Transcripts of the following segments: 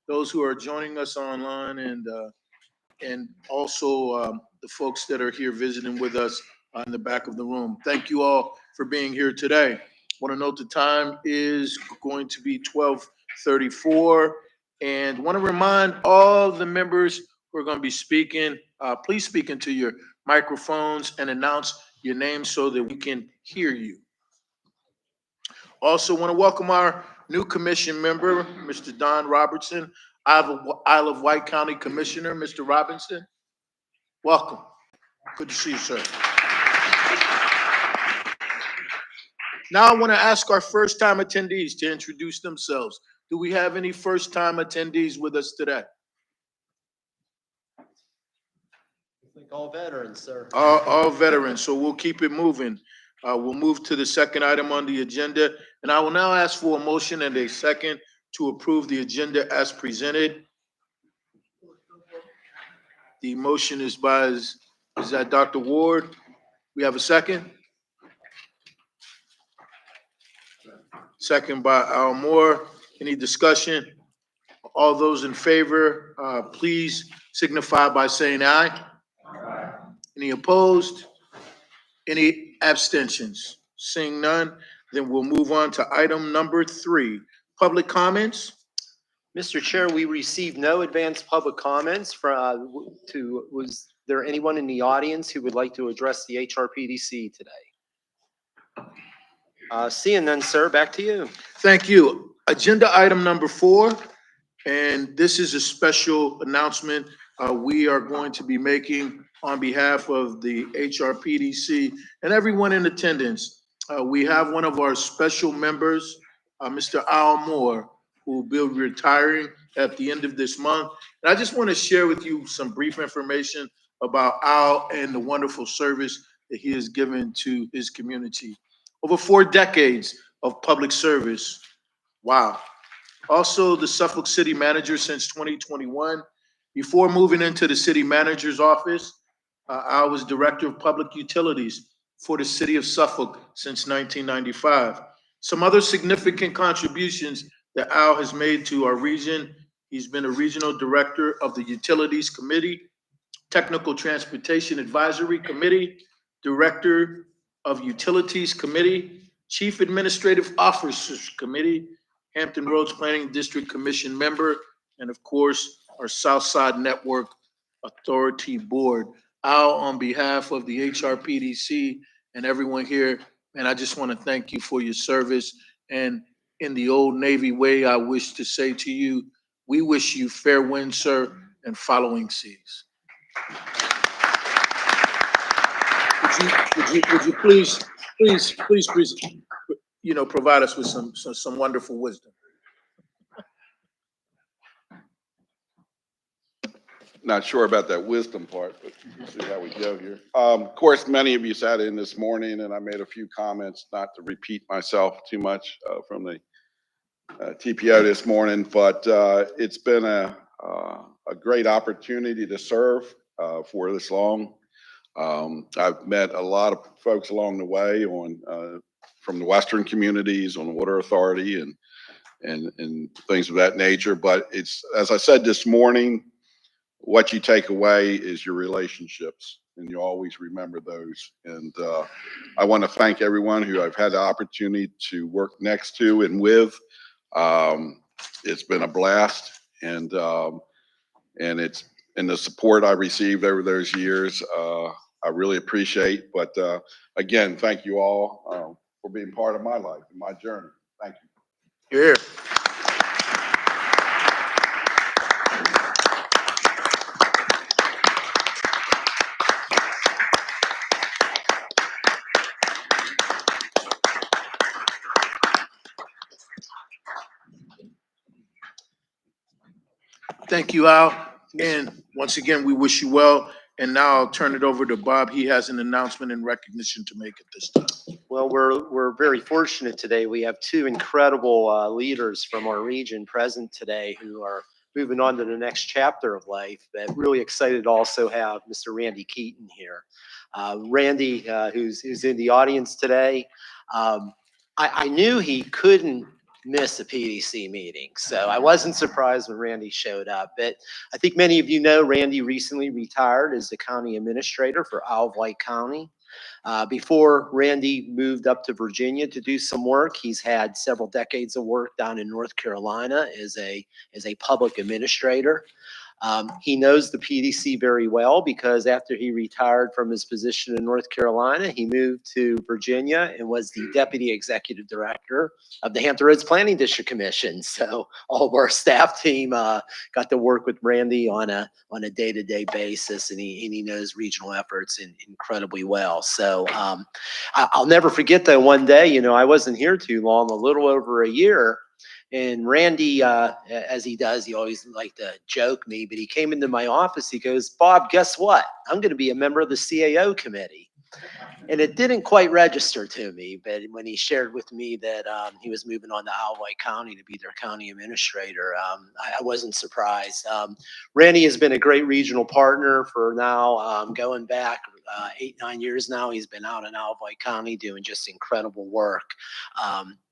those who are joining us online, and also the folks that are here visiting with us in the back of the room. Thank you all for being here today. Want to note the time is going to be 12:34, and want to remind all the members who are going to be speaking, please speak into your microphones and announce your name so that we can hear you. Also want to welcome our new commission member, Mr. Don Robertson, Isle of Wight County Commissioner. Mr. Robinson, welcome. Good to see you, sir. Now I want to ask our first-time attendees to introduce themselves. Do we have any first-time attendees with us today? I think all veterans, sir. All veterans, so we'll keep it moving. We'll move to the second item on the agenda, and I will now ask for a motion and a second to approve the agenda as presented. The motion is that Dr. Ward? We have a second? Second by Al Moore. Any discussion? All those in favor, please signify by saying aye. Aye. Any opposed? Any abstentions? Seeing none, then we'll move on to item number 3, public comments. Mr. Chair, we received no advanced public comments was there anyone in the audience who would like to address the HRPDC today? Seeing none, sir, back to you. Thank you. Agenda item number 4, and this is a special announcement we are going to be making on behalf of the HRPDC and everyone in attendance. We have one of our special members, Mr. Al Moore, who will be retiring at the end of this month. And I just want to share with you some brief information about Al and the wonderful service that he has given to his community. Over 4 decades of public service. Wow. Also the Suffolk City Manager since 2021. Before moving into the City Manager's office, I was Director of Public Utilities for the City of Suffolk since 1995. Some other significant contributions that Al has made to our region: he's been a Regional Director of the Utilities Committee, Technical Transportation Advisory Committee, Director of Utilities Committee, Chief Administrative Officers Committee, Hampton Roads Planning District Commission member, and of course, our Southside Network Authority Board. Al, on behalf of the HRPDC and everyone here, and I just want to thank you for your service. And in the old Navy way, I wish to say to you, we wish you fair wind, sir, and following seas. Would you please, provide us with some wonderful wisdom. Not sure about that wisdom part, but we'll see how we go here. Of course, many of you sat in this morning, and I made a few comments, not to repeat myself too much from the TPO this morning, but it's been a great opportunity to serve for this long. I've met a lot of folks along the way from the Western communities on the Water Authority and things of that nature. But it's, as I said this morning, what you take away is your relationships, and you always remember those. And I want to thank everyone who I've had the opportunity to work next to and with. It's been a blast, and it's the support I received over those years. I really appreciate. But again, thank you all for being part of my life and my journey. Thank you. Here. Thank you, Al. And once again, we wish you well. And now I'll turn it over to Bob. He has an announcement and recognition to make at this time. Well, we're very fortunate today. We have 2 incredible leaders from our region present today who are moving on to the next chapter of life. But really excited to also have Mr. Randy Keaton here. Randy, who's in the audience today, I knew he couldn't miss a PDC meeting. So I wasn't surprised when Randy showed up. But I think many of you know Randy recently retired as the county administrator for Isle of Wight County. Before Randy moved up to Virginia to do some work, he's had several decades of work down in North Carolina as a public administrator. He knows the PDC very well because after he retired from his position in North Carolina, he moved to Virginia and was the deputy executive director of the Hampton Roads Planning District Commission. So all of our staff team got to work with Randy on a day-to-day basis, and he knows regional efforts incredibly well. So I'll never forget though, one day, I wasn't here too long, a little over a year. And Randy, as he does, he always like to joke me, but he came into my office. He goes, "Bob, guess what? I'm going to be a member of the CAO committee." And it didn't quite register to me, but when he shared with me that he was moving on to Isle of Wight County to be their county administrator, I wasn't surprised. Randy has been a great regional partner for now going back 8-9 years now. He's been out in Isle of Wight County doing just incredible work.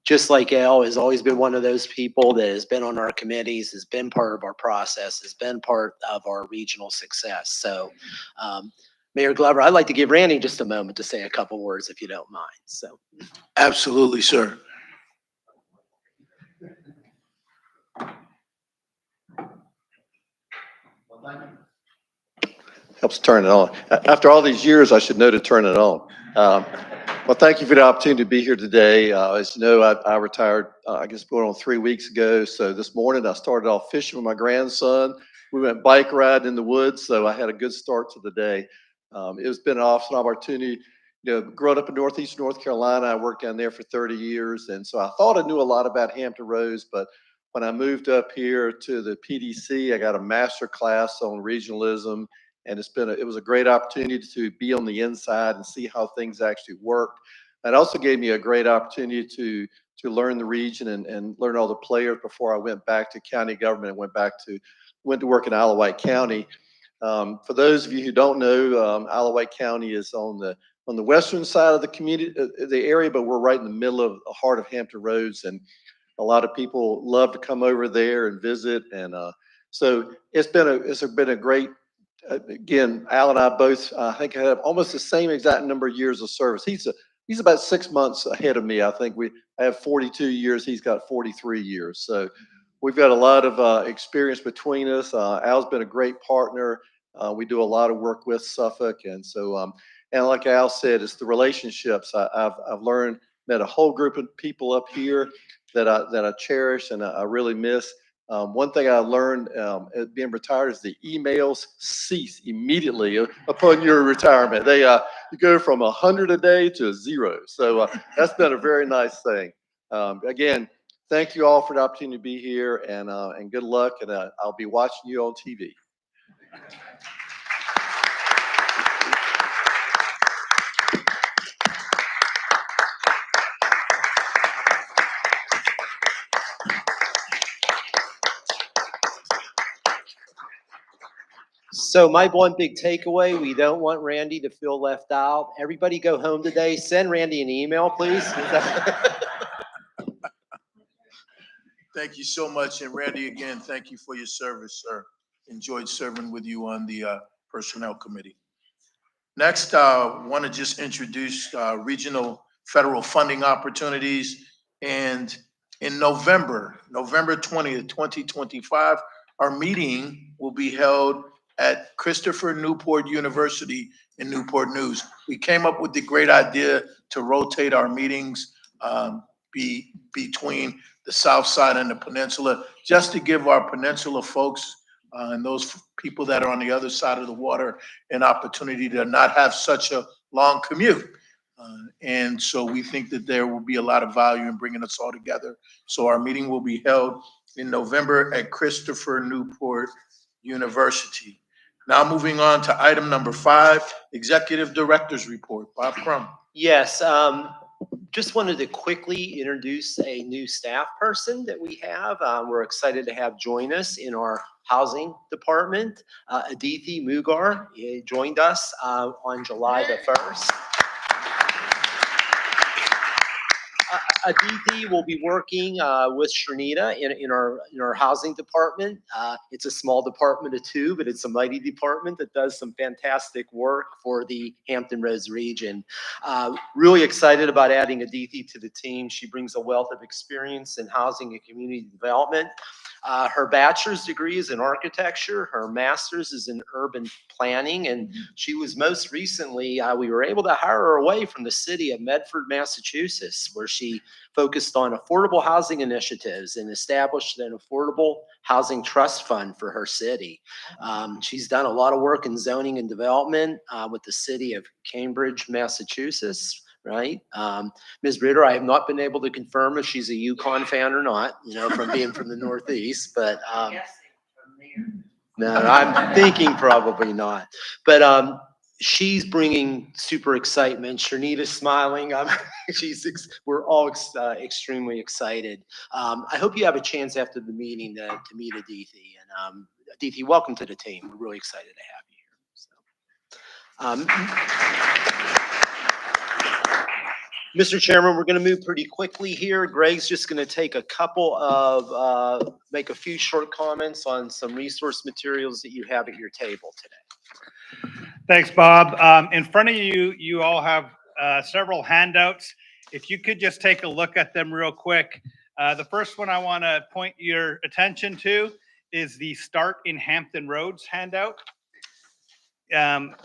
Just like Al has always been one of those people that has been on our committees, has been part of our process, has been part of our regional success. So, Mayor Glover, I'd like to give Randy just a moment to say a couple words, if you don't mind. So, Absolutely, sir. Helps turn it on. After all these years, I should know to turn it on. Well, thank you for the opportunity to be here today. As you know, I retired, I guess, going on 3 weeks ago. So this morning I started off fishing with my grandson. We went bike riding in the woods, so I had a good start to the day. It's been an awesome opportunity. Growing up in Northeast North Carolina, I worked down there for 30 years. And so I thought I knew a lot about Hampton Roads, but when I moved up here to the PDC, I got a master class on regionalism. And it was a great opportunity to be on the inside and see how things actually worked. It also gave me a great opportunity to learn the region and learn all the players before I went back to county government and went to work in Isle of Wight County. For those of you who don't know, Isle of Wight County is on the western side of the community, the area, but we're right in the middle of the heart of Hampton Roads, and a lot of people love to come over there and visit. And so it's been a great. Again, Al and I both, I think, have almost the same exact number of years of service. He's about 6 months ahead of me. I think I have 42 years. He's got 43 years. So we've got a lot of experience between us. Al's been a great partner. We do a lot of work with Suffolk, and so and like Al said, it's the relationships. I've met a whole group of people up here that I cherish and I really miss. One thing I learned being retired is the emails cease immediately upon your retirement. They you go from 100 a day to 0. So that's been a very nice thing. Again, thank you all for the opportunity to be here, and good luck. And I'll be watching you on TV. So my one big takeaway, we don't want Randy to feel left out. Everybody go home today. Send Randy an email, please. Thank you so much. And Randy, again, thank you for your service, sir. Enjoyed serving with you on the Personnel Committee. Next, want to just introduce regional federal funding opportunities. And in November 20th, 2025, our meeting will be held at Christopher Newport University in Newport News. We came up with the great idea to rotate our meetings between the South Side and the Peninsula, just to give our Peninsula folks and those people that are on the other side of the water an opportunity to not have such a long commute. And so we think that there will be a lot of value in bringing us all together. So our meeting will be held in November at Christopher Newport University. Now moving on to item number 5, Executive Director's Report. Bob Crum. Yes, just wanted to quickly introduce a new staff person that we have. We're excited to have join us in our housing department. Aditi Mugar joined us on July the 1st. Aditi will be working with Sharnita in our housing department. It's a small department of two, but it's a mighty department that does some fantastic work for the Hampton Roads region. Really excited about adding Aditi to the team. She brings a wealth of experience in housing and community development. Her bachelor's degree is in architecture. Her master's is in urban planning. And she was most recently, we were able to hire her away from the city of Medford, Massachusetts, where she focused on affordable housing initiatives and established an affordable housing trust fund for her city. She's done a lot of work in zoning and development with the city of Cambridge, Massachusetts. Right. Ms. Ritter, I have not been able to confirm if she's a UConn fan or not, from being from the Northeast, but no, I'm thinking probably not. But she's bringing super excitement. Sharnita's smiling. We're all extremely excited. I hope you have a chance after the meeting to meet Aditi. And Aditi, welcome to the team. We're really excited to have you here. Mr. Chairman, we're going to move pretty quickly here. Greg's just going to take make a few short comments on some resource materials that you have at your table today. Thanks, Bob. In front of you, you all have several handouts. If you could just take a look at them real quick. The first one I want to point your attention to is the Start in Hampton Roads handout.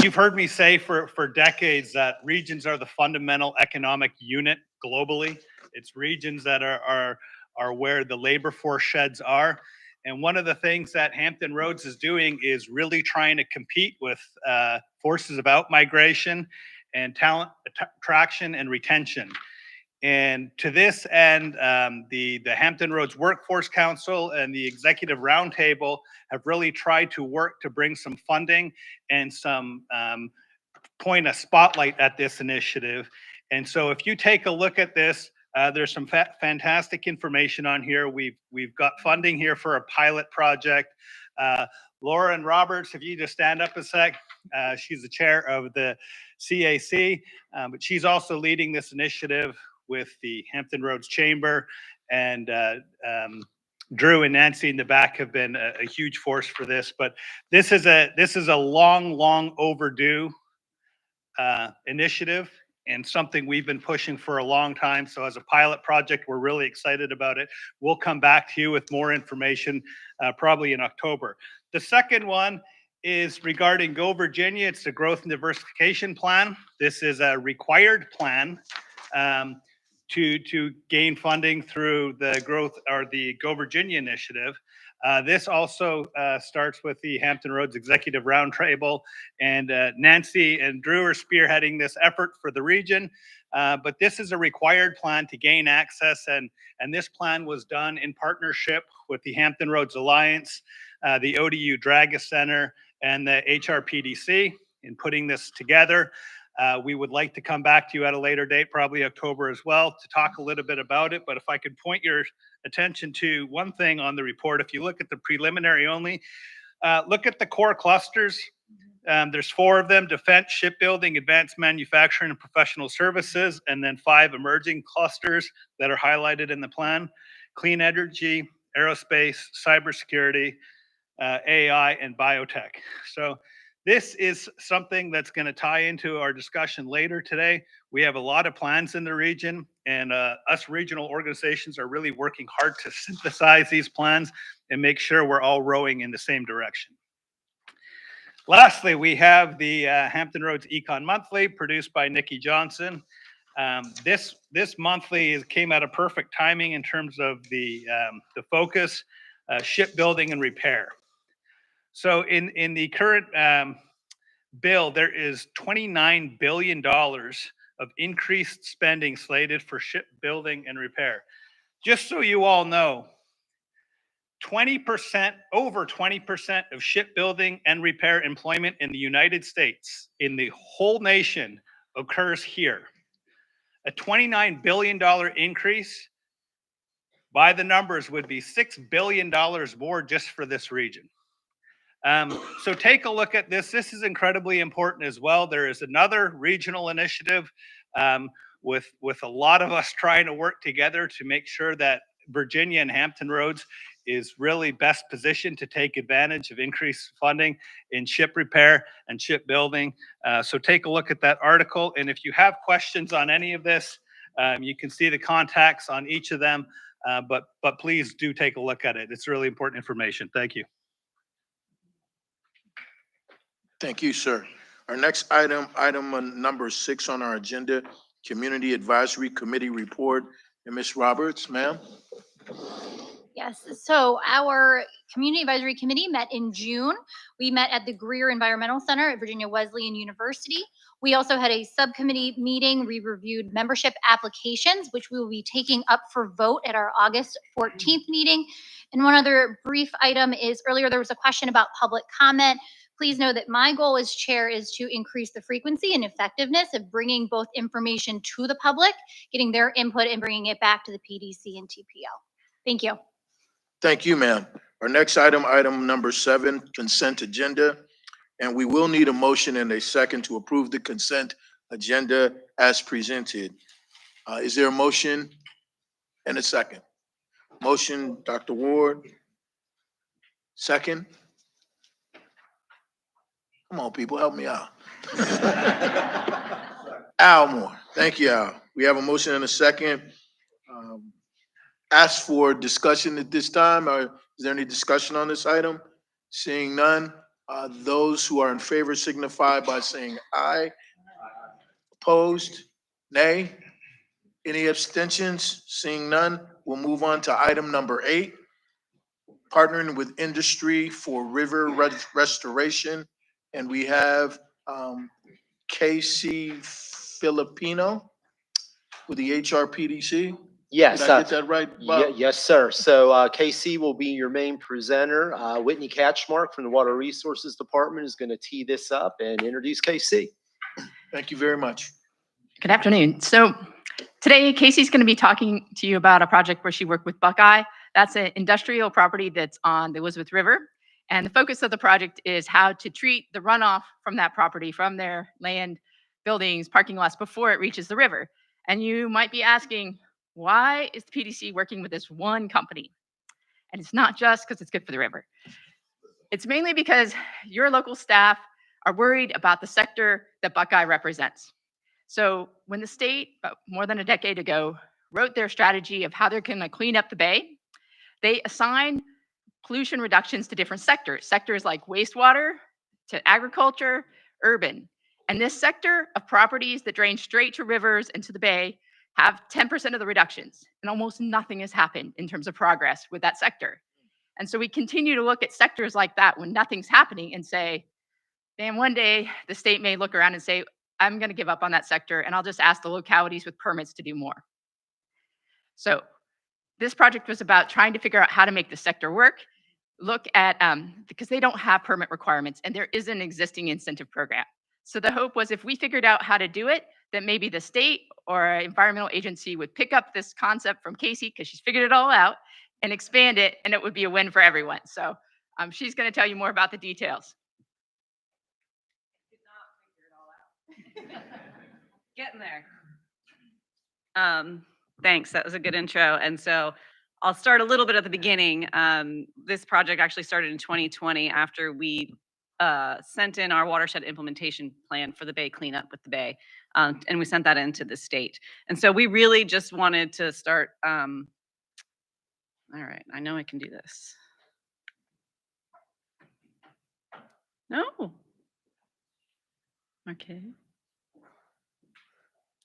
You've heard me say for decades that regions are the fundamental economic unit globally. It's regions that are where the labor force sheds are. And one of the things that Hampton Roads is doing is really trying to compete with forces of out-migration and talent attraction and retention. And to this end, the Hampton Roads Workforce Council and the Executive Roundtable have really tried to work to bring some funding and some point a spotlight at this initiative. And so if you take a look at this, there's some fantastic information on here. We've got funding here for a pilot project. Laura and Roberts, if you just stand up a sec, she's the chair of the CAC, but she's also leading this initiative with the Hampton Roads Chamber, and Drew and Nancy in the back have been a huge force for this. But this is a long overdue initiative and something we've been pushing for a long time. So as a pilot project, we're really excited about it. We'll come back to you with more information probably in October. The second one is regarding Go Virginia. It's the Growth and Diversification Plan. This is a required plan to gain funding through the growth or the Go Virginia initiative. This also starts with the Hampton Roads Executive Roundtable, and Nancy and Drew are spearheading this effort for the region. But this is a required plan to gain access, and this plan was done in partnership with the Hampton Roads Alliance, the ODU Draga Center, and the HRPDC in putting this together. We would like to come back to you at a later date, probably October as well, to talk a little bit about it. But if I could point your attention to one thing on the report, if you look at the preliminary only, look at the core clusters. There's 4 of them: defense, shipbuilding, advanced manufacturing, and professional services, and then 5 emerging clusters that are highlighted in the plan: clean energy, aerospace, cybersecurity, AI, and biotech. So this is something that's going to tie into our discussion later today. We have a lot of plans in the region, and us regional organizations are really working hard to synthesize these plans and make sure we're all rowing in the same direction. Lastly, we have the Hampton Roads Econ Monthly, produced by Nikki Johnson. This monthly came at a perfect timing in terms of the focus, shipbuilding and repair. So in the current bill, there is $29 billion of increased spending slated for shipbuilding and repair. Just so you all know, 20%, over 20% of shipbuilding and repair employment in the United States, in the whole nation, occurs here. A $29 billion increase, by the numbers, would be $6 billion more just for this region. So take a look at this. This is incredibly important as well. There is another regional initiative with a lot of us trying to work together to make sure that Virginia and Hampton roads is really best positioned to take advantage of increased funding in ship repair and shipbuilding. So take a look at that article. And if you have questions on any of this, you can see the contacts on each of them. But please do take a look at it. It's really important information. Thank you. Thank you, sir. Our next item, number 6 on our agenda, Community Advisory Committee Report. And Ms. Roberts, ma'am? Yes, so our Community Advisory Committee met in June. We met at the Greer Environmental Center at Virginia Wesleyan University. We also had a subcommittee meeting. We reviewed membership applications, which we will be taking up for vote at our August 14th meeting. And one other brief item is earlier there was a question about public comment. Please know that my goal as chair is to increase the frequency and effectiveness of bringing both information to the public, getting their input and bringing it back to the PDC and TPO. Thank you. Thank you, ma'am. Our next item number 7, consent agenda. And we will need a motion and a second to approve the consent agenda as presented. Is there a motion and a second? Motion, Dr. Ward. Second? Come on, people, help me out. Al Moore. Thank you, Al. We have a motion and a second. Ask for discussion at this time. Is there any discussion on this item? Seeing none, those who are in favor signify by saying aye. Opposed? Nay? Any abstentions? Seeing none, we'll move on to item number 8, partnering with industry for river restoration. And we have Casey Filipino with the HRPDC. Yes. Did I get that right, Bob? Yes, sir. So KC will be your main presenter. Whitney Catchmark from the Water Resources Department is going to tee this up and introduce KC. Thank you very much. Good afternoon. So today, Casey's going to be talking to you about a project where she worked with Buckeye. That's an industrial property that's on the Elizabeth River. And the focus of the project is how to treat the runoff from that property, from their land, buildings, parking lots before it reaches the river. And you might be asking, why is the PDC working with this one company? And it's not just because it's good for the river. It's mainly because your local staff are worried about the sector that Buckeye represents. So when the state, about more than a decade ago, wrote their strategy of how they're going to clean up the bay, they assigned pollution reductions to different sectors like wastewater, to agriculture, urban. And this sector of properties that drain straight to rivers and to the bay have 10% of the reductions, and almost nothing has happened in terms of progress with that sector. And so we continue to look at sectors like that when nothing's happening and say, man, one day the state may look around and say, I'm going to give up on that sector and I'll just ask the localities with permits to do more. So this project was about trying to figure out how to make the sector work, look at, because they don't have permit requirements and there is an existing incentive program. So the hope was if we figured out how to do it, that maybe the state or an environmental agency would pick up this concept from Casey because she's figured it all out and expand it, and it would be a win for everyone. So she's going to tell you more about the details. Getting there. Thanks. That was a good intro. And so I'll start a little bit at the beginning. This project actually started in 2020 after we sent in our watershed implementation plan for the bay cleanup with the bay. And we sent that into the state. And so we really just wanted to start. All right, I know I can do this. No. Okay.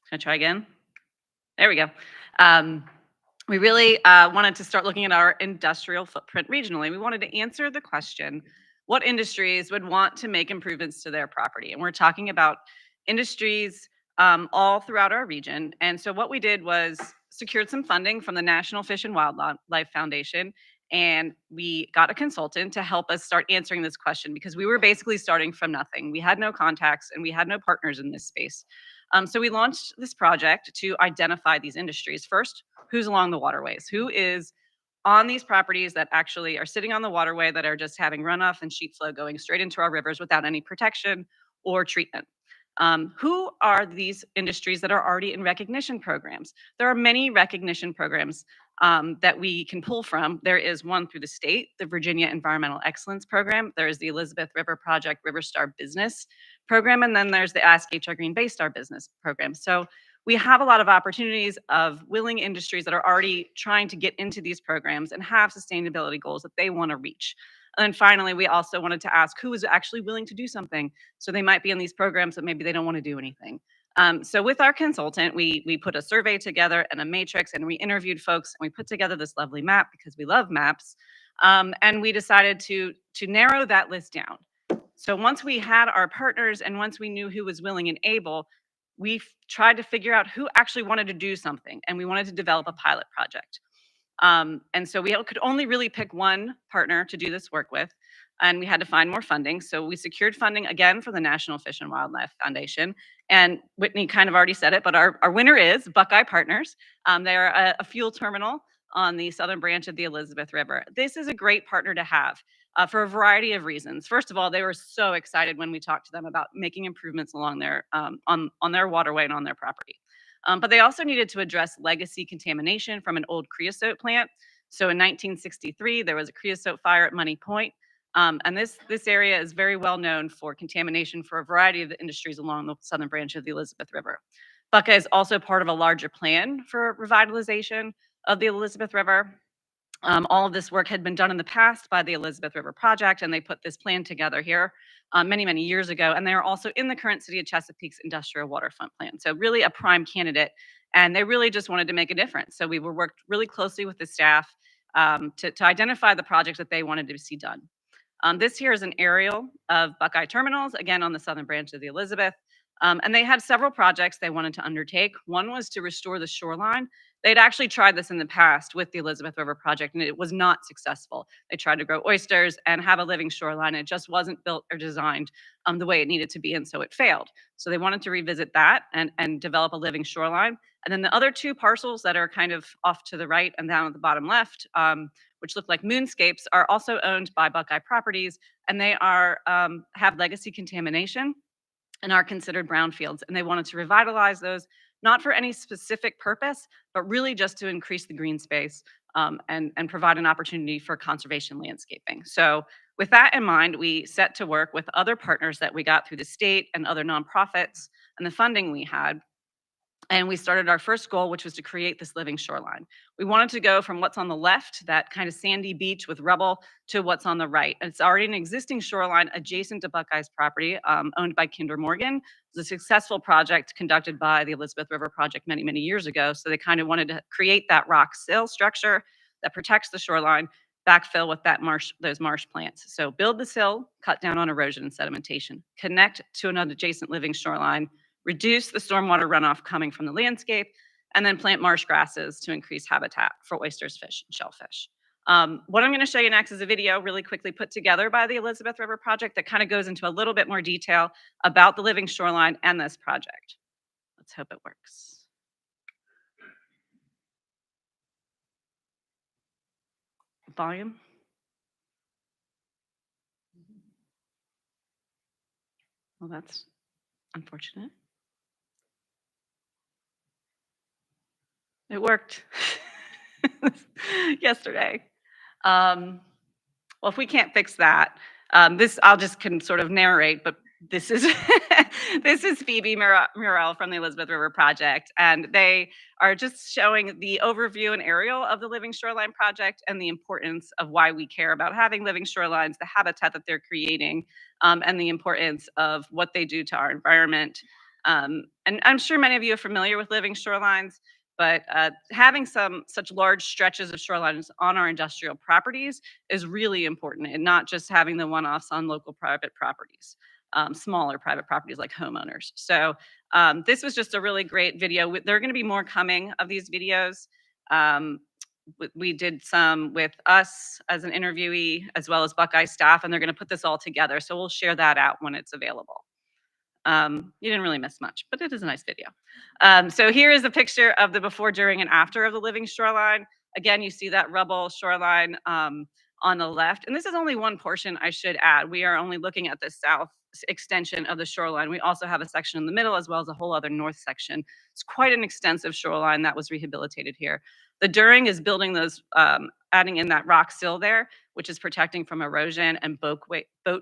Can I try again? There we go. We really wanted to start looking at our industrial footprint regionally. We wanted to answer the question, what industries would want to make improvements to their property? And we're talking about industries all throughout our region. And so what we did was secured some funding from the National Fish and Wildlife Foundation, and we got a consultant to help us start answering this question because we were basically starting from nothing. We had no contacts and we had no partners in this space. So we launched this project to identify these industries. First, who's along the waterways? Who is on these properties that actually are sitting on the waterway that are just having runoff and sheet flow going straight into our rivers without any protection or treatment? Who are these industries that are already in recognition programs? There are many recognition programs that we can pull from. There is one through the state, the Virginia Environmental Excellence Program. There is the Elizabeth River Project River Star Business Program, and then there's the Ask HR Green Bay Star Business Program. So we have a lot of opportunities of willing industries that are already trying to get into these programs and have sustainability goals that they want to reach. And then finally, we also wanted to ask who is actually willing to do something. So they might be in these programs, but maybe they don't want to do anything. So with our consultant, we put a survey together and a matrix, and we interviewed folks, and we put together this lovely map because we love maps. And we decided to narrow that list down. So once we had our partners and once we knew who was willing and able, we tried to figure out who actually wanted to do something, and we wanted to develop a pilot project. And so we could only really pick one partner to do this work with, and we had to find more funding. So we secured funding again for the National Fish and Wildlife Foundation. And Whitney kind of already said it, but our winner is Buckeye Partners. They are a fuel terminal on the southern branch of the Elizabeth River. This is a great partner to have for a variety of reasons. First of all, they were so excited when we talked to them about making improvements along their on their waterway and on their property. But they also needed to address legacy contamination from an old creosote plant. So in 1963, there was a creosote fire at Money Point. And this area is very well known for contamination for a variety of the industries along the southern branch of the Elizabeth River. Buckeye is also part of a larger plan for revitalization of the Elizabeth River. All of this work had been done in the past by the Elizabeth River Project, and they put this plan together here many, many years ago. And they're also in the current City of Chesapeake's industrial waterfront plan. So really a prime candidate, and they really just wanted to make a difference. So we worked really closely with the staff to identify the projects that they wanted to see done. This here is an aerial of Buckeye Terminals, again on the southern branch of the Elizabeth. And they had several projects they wanted to undertake. One was to restore the shoreline. They'd actually tried this in the past with the Elizabeth River Project, and it was not successful. They tried to grow oysters and have a living shoreline. And it just wasn't built or designed the way it needed to be, and so it failed. So they wanted to revisit that and develop a living shoreline. And then the other two parcels that are kind of off to the right and down at the bottom left, which look like moonscapes, are also owned by Buckeye Properties, and they are have legacy contamination and are considered brownfields. And they wanted to revitalize those, not for any specific purpose, but really just to increase the green space and provide an opportunity for conservation landscaping. So with that in mind, we set to work with other partners that we got through the state and other nonprofits and the funding we had. And we started our first goal, which was to create this living shoreline. We wanted to go from what's on the left, that kind of sandy beach with rubble, to what's on the right. And it's already an existing shoreline adjacent to Buckeye's property, owned by Kinder Morgan. It was a successful project conducted by the Elizabeth River Project many, many years ago. So they kind of wanted to create that rock sill structure that protects the shoreline, backfill with that those marsh plants. So build the sill, cut down on erosion and sedimentation, connect to an adjacent living shoreline, reduce the stormwater runoff coming from the landscape, and then plant marsh grasses to increase habitat for oysters, fish, and shellfish. What I'm going to show you next is a video really quickly put together by the Elizabeth River Project that kind of goes into a little bit more detail about the living shoreline and this project. Let's hope it works. Volume. Well, that's unfortunate. It worked yesterday. Well, if we can't fix that, this I'll just can sort of narrate, but this is this is Phoebe Murrell from the Elizabeth River Project, and they are just showing the overview and aerial of the Living Shoreline Project and the importance of why we care about having living shorelines, the habitat that they're creating, and the importance of what they do to our environment. And I'm sure many of you are familiar with living shorelines, but having such large stretches of shorelines on our industrial properties is really important, and not just having the one-offs on local private properties, smaller private properties like homeowners. So this was just a really great video. There are going to be more coming of these videos. We did some with us as an interviewee, as well as Buckeye staff, and they're going to put this all together. So we'll share that out when it's available. You didn't really miss much, but it is a nice video. So here is a picture of the before, during, and after of the living shoreline. Again, you see that rubble shoreline. on the left. And this is only one portion, I should add. We are only looking at the south extension of the shoreline. We also have a section in the middle as well as a whole other north section. It's quite an extensive shoreline that was rehabilitated here. The During is building those, adding in that rock sill there, which is protecting from erosion and boat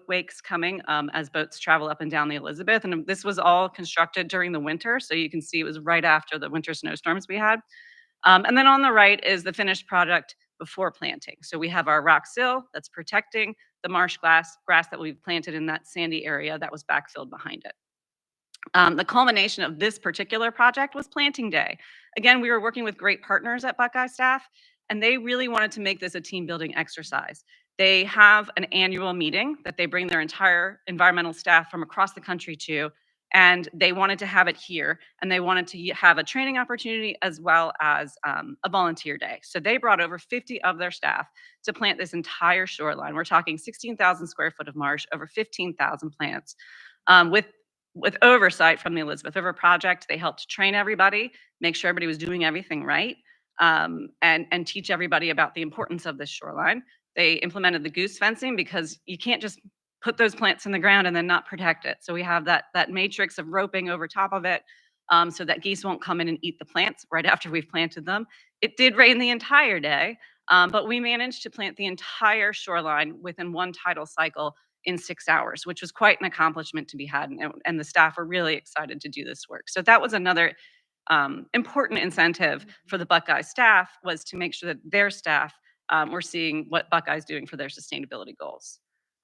wakes coming as boats travel up and down the Elizabeth. And this was all constructed during the winter, so you can see it was right after the winter snowstorms we had. And then on the right is the finished product before planting. So we have our rock sill that's protecting the marsh grass that we've planted in that sandy area that was backfilled behind it. The culmination of this particular project was planting day. Again, we were working with great partners at Buckeye staff, and they really wanted to make this a team building exercise. They have an annual meeting that they bring their entire environmental staff from across the country to, and they wanted to have it here, and they wanted to have a training opportunity as well as a volunteer day. So they brought over 50 of their staff to plant this entire shoreline. We're talking 16,000 square foot of marsh, over 15,000 plants, with oversight from the Elizabeth River Project. They helped train everybody, make sure everybody was doing everything right, and teach everybody about the importance of this shoreline. They implemented the goose fencing because you can't just put those plants in the ground and then not protect it. So we have that matrix of roping over top of it, so that geese won't come in and eat the plants right after we've planted them. It did rain the entire day, but we managed to plant the entire shoreline within one tidal cycle in 6 hours, which was quite an accomplishment to be had. And the staff were really excited to do this work. So that was another important incentive for the Buckeye staff, was to make sure that their staff were seeing what Buckeye's doing for their sustainability goals.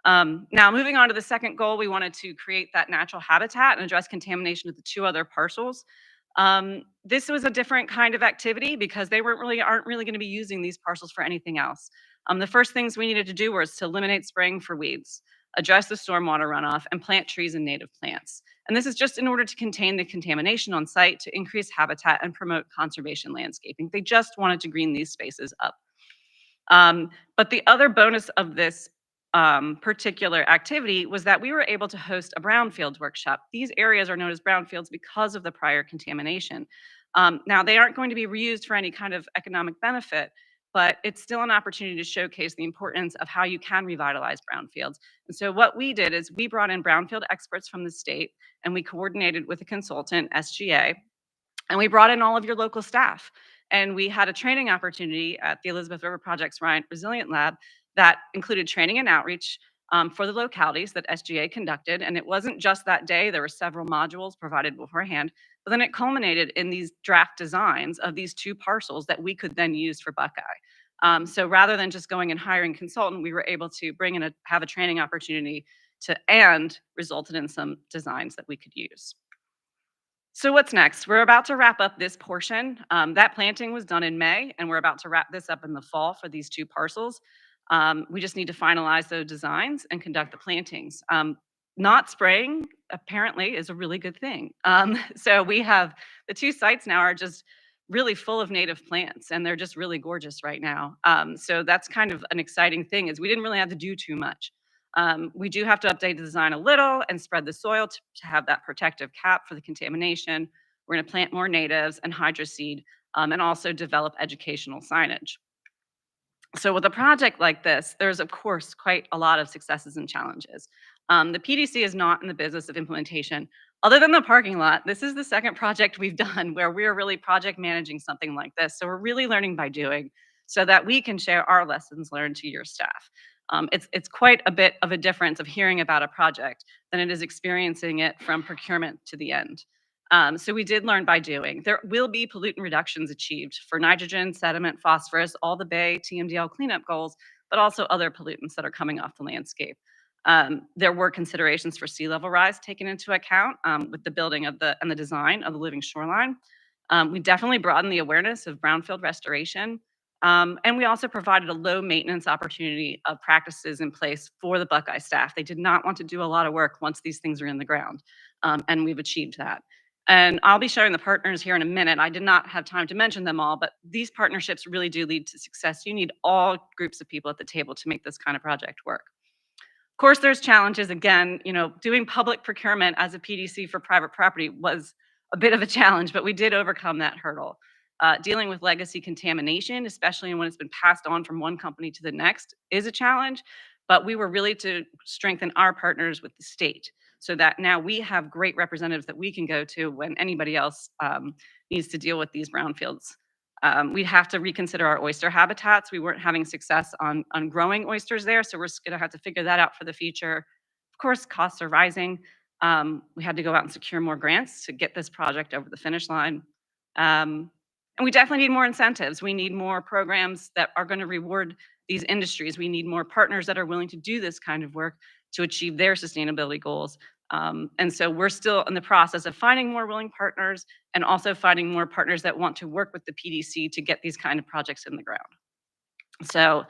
Now, moving on to the second goal, we wanted to create that natural habitat and address contamination of the 2 other parcels. This was a different kind of activity because they aren't really going to be using these parcels for anything else. The first things we needed to do was to eliminate spraying for weeds, address the stormwater runoff, and plant trees and native plants. And this is just in order to contain the contamination on site, to increase habitat and promote conservation landscaping. They just wanted to green these spaces up. But the other bonus of this particular activity was that we were able to host a brownfields workshop. These areas are known as brownfields because of the prior contamination. Now, they aren't going to be reused for any kind of economic benefit, but it's still an opportunity to showcase the importance of how you can revitalize brownfields. And so what we did is we brought in brownfield experts from the state, and we coordinated with a consultant, SGA, and we brought in all of your local staff. And we had a training opportunity at the Elizabeth River Project's Resilient Lab that included training and outreach for the localities that SGA conducted. And it wasn't just that day, there were several modules provided beforehand, but then it culminated in these draft designs of these 2 parcels that we could then use for Buckeye. So rather than just going and hiring a consultant, we were able to bring in have a training opportunity and resulted in some designs that we could use. So what's next? We're about to wrap up this portion. That planting was done in May, and we're about to wrap this up in the fall for these 2 parcels. We just need to finalize those designs and conduct the plantings. Not spraying apparently is a really good thing. So we have the 2 sites now are just really full of native plants, and they're just really gorgeous right now. So that's kind of an exciting thing, is we didn't really have to do too much. We do have to update the design a little and spread the soil to have that protective cap for the contamination. We're going to plant more natives and hydroseed, and also develop educational signage. So with a project like this, there's of course quite a lot of successes and challenges. The PDC is not in the business of implementation. Other than the parking lot, this is the second project we've done where we're really project managing something like this. So we're really learning by doing, so that we can share our lessons learned to your staff. It's quite a bit of a difference of hearing about a project than it is experiencing it from procurement to the end. So we did learn by doing. There will be pollutant reductions achieved for nitrogen, sediment, phosphorus, all the Bay TMDL cleanup goals, but also other pollutants that are coming off the landscape. There were considerations for sea level rise taken into account with the building of and the design of the living shoreline. We definitely broadened the awareness of brownfield restoration. And we also provided a low maintenance opportunity of practices in place for the Buckeye staff. They did not want to do a lot of work once these things are in the ground, and we've achieved that. And I'll be showing the partners here in a minute. I did not have time to mention them all, but these partnerships really do lead to success. You need all groups of people at the table to make this kind of project work. Of course, there's challenges. Again, doing public procurement as a PDC for private property was a bit of a challenge, but we did overcome that hurdle. Dealing with legacy contamination, especially when it's been passed on from one company to the next, is a challenge. But we were really to strengthen our partners with the state so that now we have great representatives that we can go to when anybody else needs to deal with these brownfields. We'd have to reconsider our oyster habitats. We weren't having success on growing oysters there, so we're going to have to figure that out for the future. Of course, costs are rising. We had to go out and secure more grants to get this project over the finish line. And we definitely need more incentives. We need more programs that are going to reward these industries. We need more partners that are willing to do this kind of work to achieve their sustainability goals. And so we're still in the process of finding more willing partners and also finding more partners that want to work with the PDC to get these kind of projects in the ground. So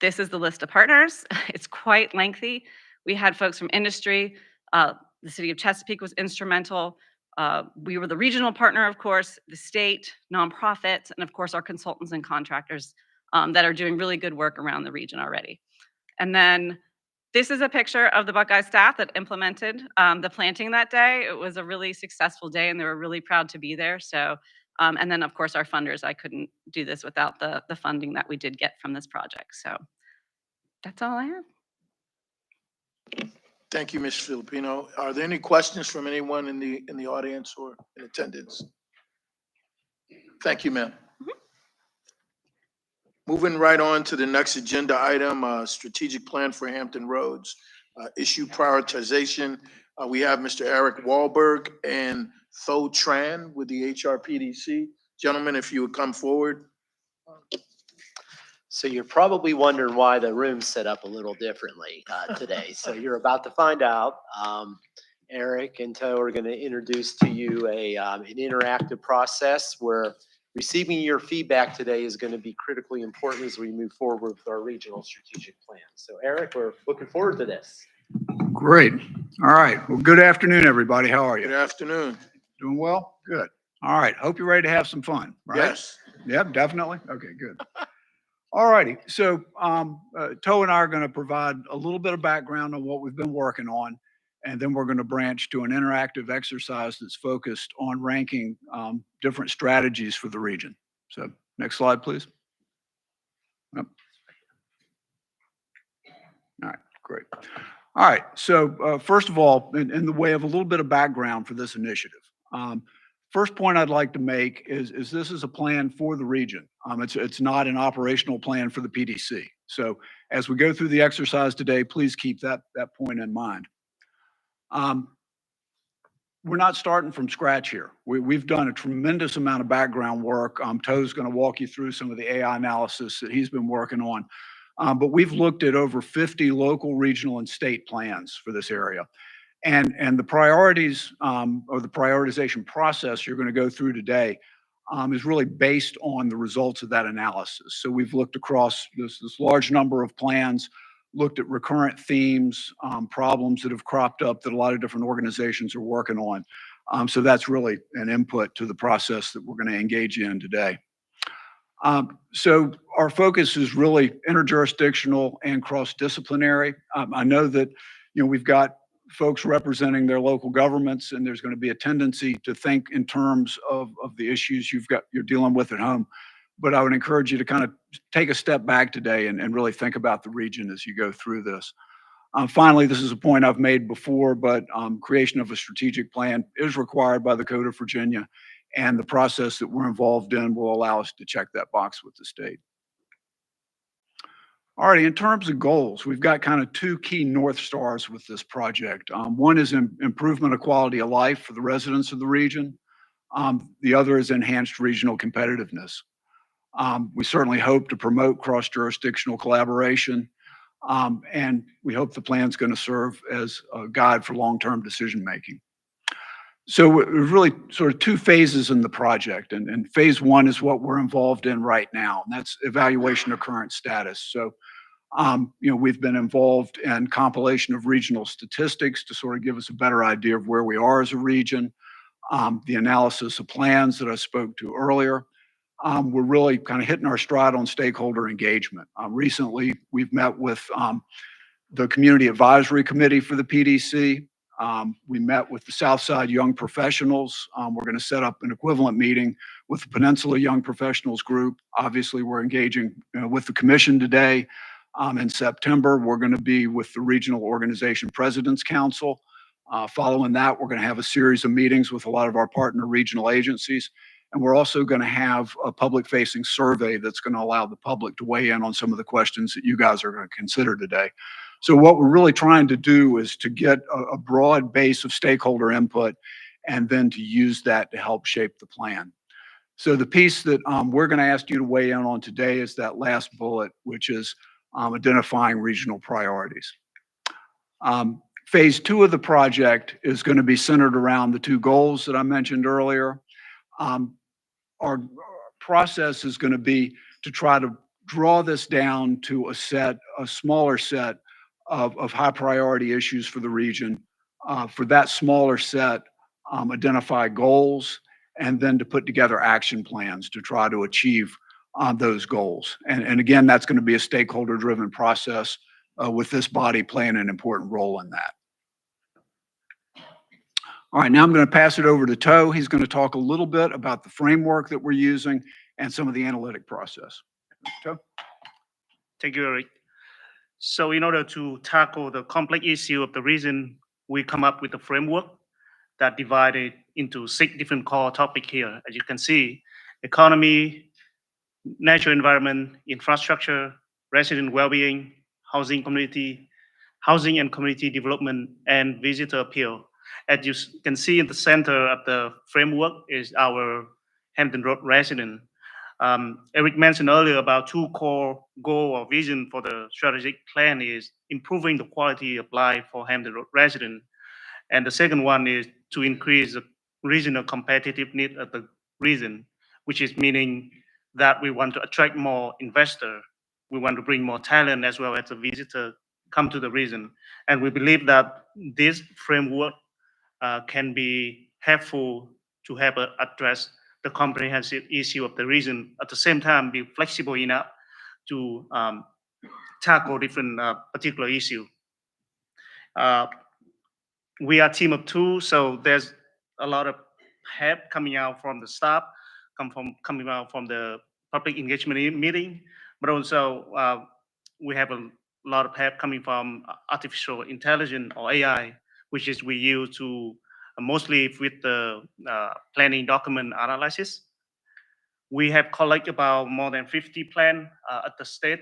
this is the list of partners. It's quite lengthy. We had folks from industry. The city of Chesapeake was instrumental. We were the regional partner, of course, the state, nonprofits, and of course our consultants and contractors that are doing really good work around the region already. And then this is a picture of the Buckeye staff that implemented the planting that day. It was a really successful day and they were really proud to be there. So, and then of course our funders, I couldn't do this without the funding that we did get from this project. So that's all I have. Thank you, Ms. Filipino. Are there any questions from anyone in the audience or in attendance? Thank you, ma'am. Moving right on to the next agenda item, strategic plan for Hampton Roads, issue prioritization. We have Mr. Eric Wahlberg and Tho Tran with the HRPDC. Gentlemen, if you would come forward. So you're probably wondering why the room's set up a little differently today. So you're about to find out. Eric and Tho are going to introduce to you an interactive process where receiving your feedback today is going to be critically important as we move forward with our regional strategic plan. So Eric, we're looking forward to this. Great. All right. Well, good afternoon, everybody. How are Good you? afternoon. Doing well? Good. All right. Hope you're ready to have some fun, right? Yes. Yep, definitely. Okay, good. All righty. So Tho and I are going to provide a little bit of background on what we've been working on, and then we're going to branch to an interactive exercise that's focused on ranking different strategies for the region. So next slide, please. Yep. All right, great. All right. So first of all, in the way of a little bit of background for this initiative, first point I'd like to make is this is a plan for the region. It's not an operational plan for the PDC. So as we go through the exercise today, please keep that point in mind. We're not starting from scratch here. We've done a tremendous amount of background work. Tho's going to walk you through some of the AI analysis that he's been working on. But we've looked at over 50 local, regional, and state plans for this area. And the priorities or the prioritization process you're going to go through today is really based on the results of that analysis. So we've looked across this large number of plans, looked at recurrent themes, problems that have cropped up that a lot of different organizations are working on. So that's really an input to the process that we're going to engage in today. So our focus is really interjurisdictional and cross-disciplinary. I know that we've got folks representing their local governments, and there's going to be a tendency to think in terms of the issues you're dealing with at home. But I would encourage you to kind of take a step back today and really think about the region as you go through this. Finally, this is a point I've made before, but creation of a strategic plan is required by the Code of Virginia, and the process that we're involved in will allow us to check that box with the state. All right, in terms of goals, we've got kind of two key North Stars with this project. One is improvement of quality of life for the residents of the region. The other is enhanced regional competitiveness. We certainly hope to promote cross-jurisdictional collaboration, and we hope the plan's going to serve as a guide for long-term decision-making. So there's really sort of two phases in the project, and phase one is what we're involved in right now, and that's evaluation of current status. So, we've been involved in compilation of regional statistics to sort of give us a better idea of where we are as a region, the analysis of plans that I spoke to earlier. We're really kind of hitting our stride on stakeholder engagement. Recently, we've met with the Community Advisory Committee for the PDC. We met with the Southside Young Professionals. We're going to set up an equivalent meeting with the Peninsula Young Professionals Group. Obviously, we're engaging with the commission today. In September, we're going to be with the Regional Organization President's Council. Following that, we're going to have a series of meetings with a lot of our partner regional agencies. And we're also going to have a public-facing survey that's going to allow the public to weigh in on some of the questions that you guys are going to consider today. So what we're really trying to do is to get a broad base of stakeholder input and then to use that to help shape the plan. So the piece that we're going to ask you to weigh in on today is that last bullet, which is identifying regional priorities. Phase 2 of the project is going to be centered around the 2 goals that I mentioned earlier. Our process is going to be to try to draw this down to a smaller set of high priority issues for the region. For that smaller set, identify goals, and then to put together action plans to try to achieve those goals. And again, that's going to be a stakeholder driven process with this body playing an important role in that. All right, now I'm going to pass it over to Toe. He's going to talk a little bit about the framework that we're using and some of the analytic process. Toe? Thank you, Eric. So in order to tackle the complex issue of the region, we come up with a framework that divided into 6 different core topics here. As you can see, economy, natural environment, infrastructure, resident well-being, housing and community development, and visitor appeal. As you can see in the center of the framework is our Hampton Road resident. Eric mentioned earlier about 2 core goal or vision for the strategic plan is improving the quality of life for Hampton Road resident. And the second one is to increase the regional competitiveness of the region, which is meaning that we want to attract more investors. We want to bring more talent as well as the visitor come to the region. And we believe that this framework can be helpful to help address the comprehensive issue of the region, at the same time be flexible enough to tackle different particular issue. We are a team of 2, so there's a lot of help coming out from the staff, coming out from the public engagement meeting, but also we have a lot of help coming from artificial intelligence or AI, which is we use to mostly with the planning document analysis. We have collected about more than 50 plans at the state,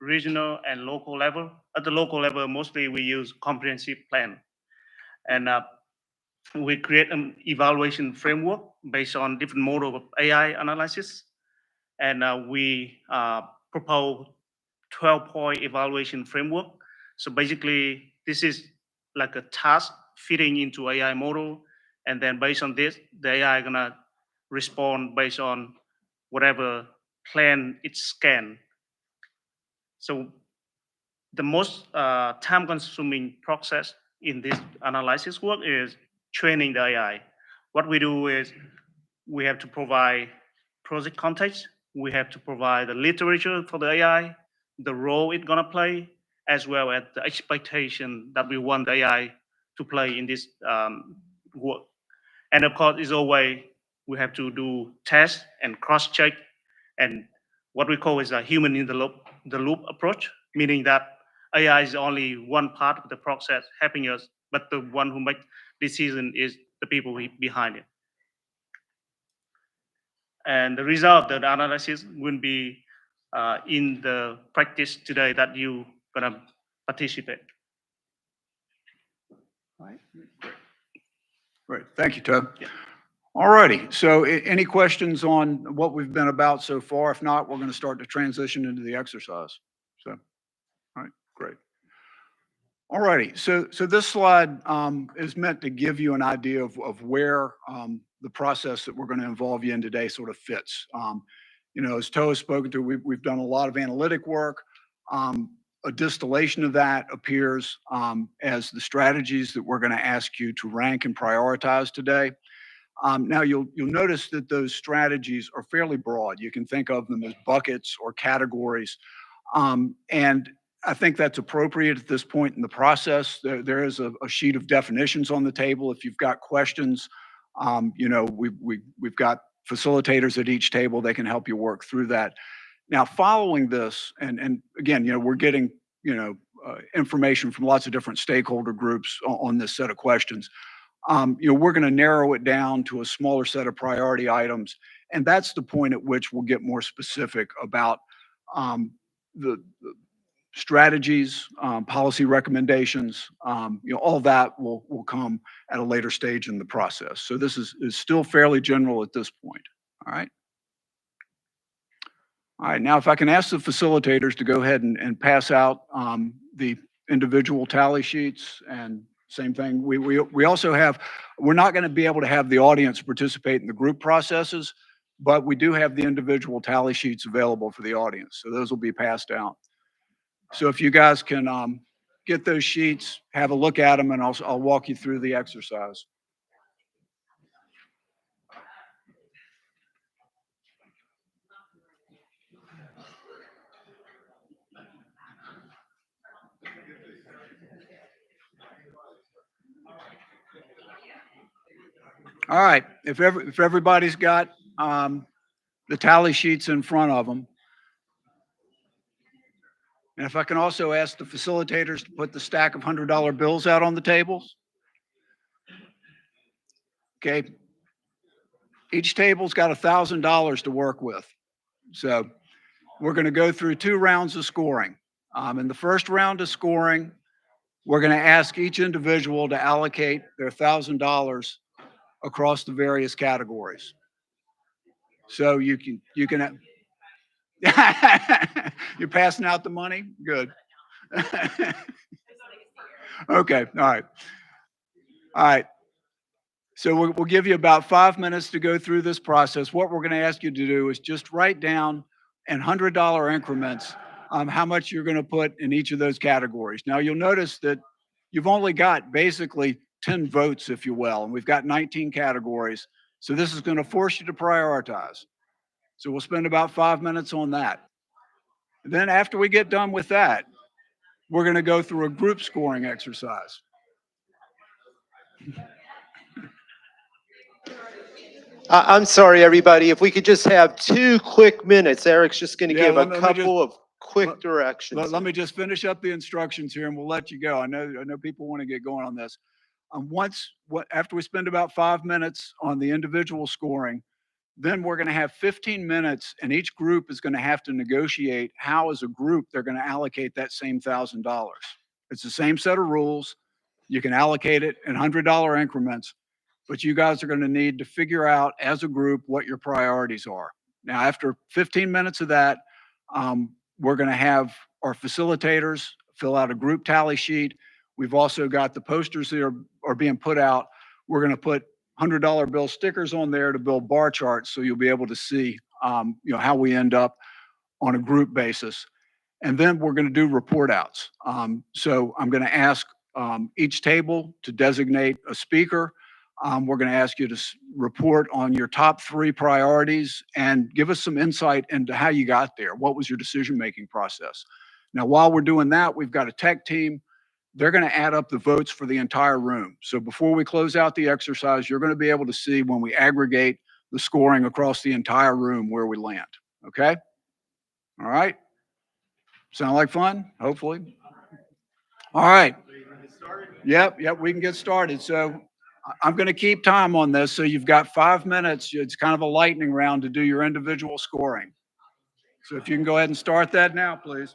regional, and local level. At the local level, mostly we use comprehensive plan. And we create an evaluation framework based on different model of AI analysis. And we propose 12-point evaluation framework. So basically, this is like a task fitting into AI model. And then based on this, the AI is gonna respond based on whatever plan it scanned. So the most time-consuming process in this analysis work is training the AI. What we do is we have to provide project context. We have to provide the literature for the AI, the role it's gonna play, as well as the expectation that we want the AI to play in this work. And of course, as always, we have to do tests and cross-check, and what we call is a human in the loop approach, meaning that AI is only one part of the process helping us, but the one who makes decision is the people behind it. And the result of the analysis will be in the practice today that you're gonna participate. All right. Great. Thank you, Todd. Yeah. All righty. So any questions on what we've been about so far? If not, we're going to start to transition into the exercise. So, all right, great. All righty. So this slide is meant to give you an idea of where the process that we're going to involve you in today sort of fits. You know, as Toe has spoken to, we've done a lot of analytic work. A distillation of that appears as the strategies that we're going to ask you to rank and prioritize today. Now you'll notice that those strategies are fairly broad. You can think of them as buckets or categories. And I think that's appropriate at this point in the process. There is a sheet of definitions on the table. If you've got questions, we've got facilitators at each table. They can help you work through that. Now, following this, and again, we're getting, information from lots of different stakeholder groups on this set of questions. We're going to narrow it down to a smaller set of priority items. And that's the point at which we'll get more specific about the strategies, policy recommendations, all that will come at a later stage in the process. So this is still fairly general at this point. All right. All right. Now, if I can ask the facilitators to go ahead and pass out the individual tally sheets, and same thing. We also have, we're not going to be able to have the audience participate in the group processes, but we do have the individual tally sheets available for the audience. So those will be passed out. So if you guys can get those sheets, have a look at them, and I'll walk you through the exercise. All right, if everybody's got the tally sheets in front of them, and if I can also ask the facilitators to put the stack of $100 bills out on the tables. Okay. Each table's got $1,000 to work with. So we're going to go through 2 rounds of scoring. In the first round of scoring, we're going to ask each individual to allocate their $1,000 across the various categories. So you can you're passing out the money? Good. Okay. All right. All right. So we'll give you about 5 minutes to go through this process. What we're going to ask you to do is just write down in $100 increments how much you're going to put in each of those categories. Now, you'll notice that you've only got basically 10 votes, if you will, and we've got 19 categories. So this is going to force you to prioritize. So we'll spend about 5 minutes on that. And then after we get done with that, we're going to go through a group scoring exercise. I'm sorry, everybody. If we could just have 2 quick minutes. Eric's just going to give a couple of quick directions. Let me just finish up the instructions here, and we'll let you go. I know people want to get going on this. After we spend about 5 minutes on the individual scoring, then we're going to have 15 minutes, and each group is going to have to negotiate how, as a group, they're going to allocate that same $1,000. It's the same set of rules. You can allocate it in $100 increments, but you guys are going to need to figure out as a group what your priorities are. Now, after 15 minutes of that, we're going to have our facilitators fill out a group tally sheet. We've also got the posters that are being put out. We're going to put $100 bill stickers on there to build bar charts, so you'll be able to see how we end up on a group basis. And then we're going to do report outs. So I'm going to ask each table to designate a speaker. We're going to ask you to report on your top 3 priorities and give us some insight into how you got there. What was your decision-making process? Now, while we're doing that, we've got a tech team. They're going to add up the votes for the entire room. So before we close out the exercise, you're going to be able to see when we aggregate the scoring across the entire room where we land. Okay? All right? Sound like fun? Hopefully. All right. Yep, we can get started. So I'm going to keep time on this. So you've got 5 minutes. It's kind of a lightning round to do your individual scoring. So if you can go ahead and start that now, please.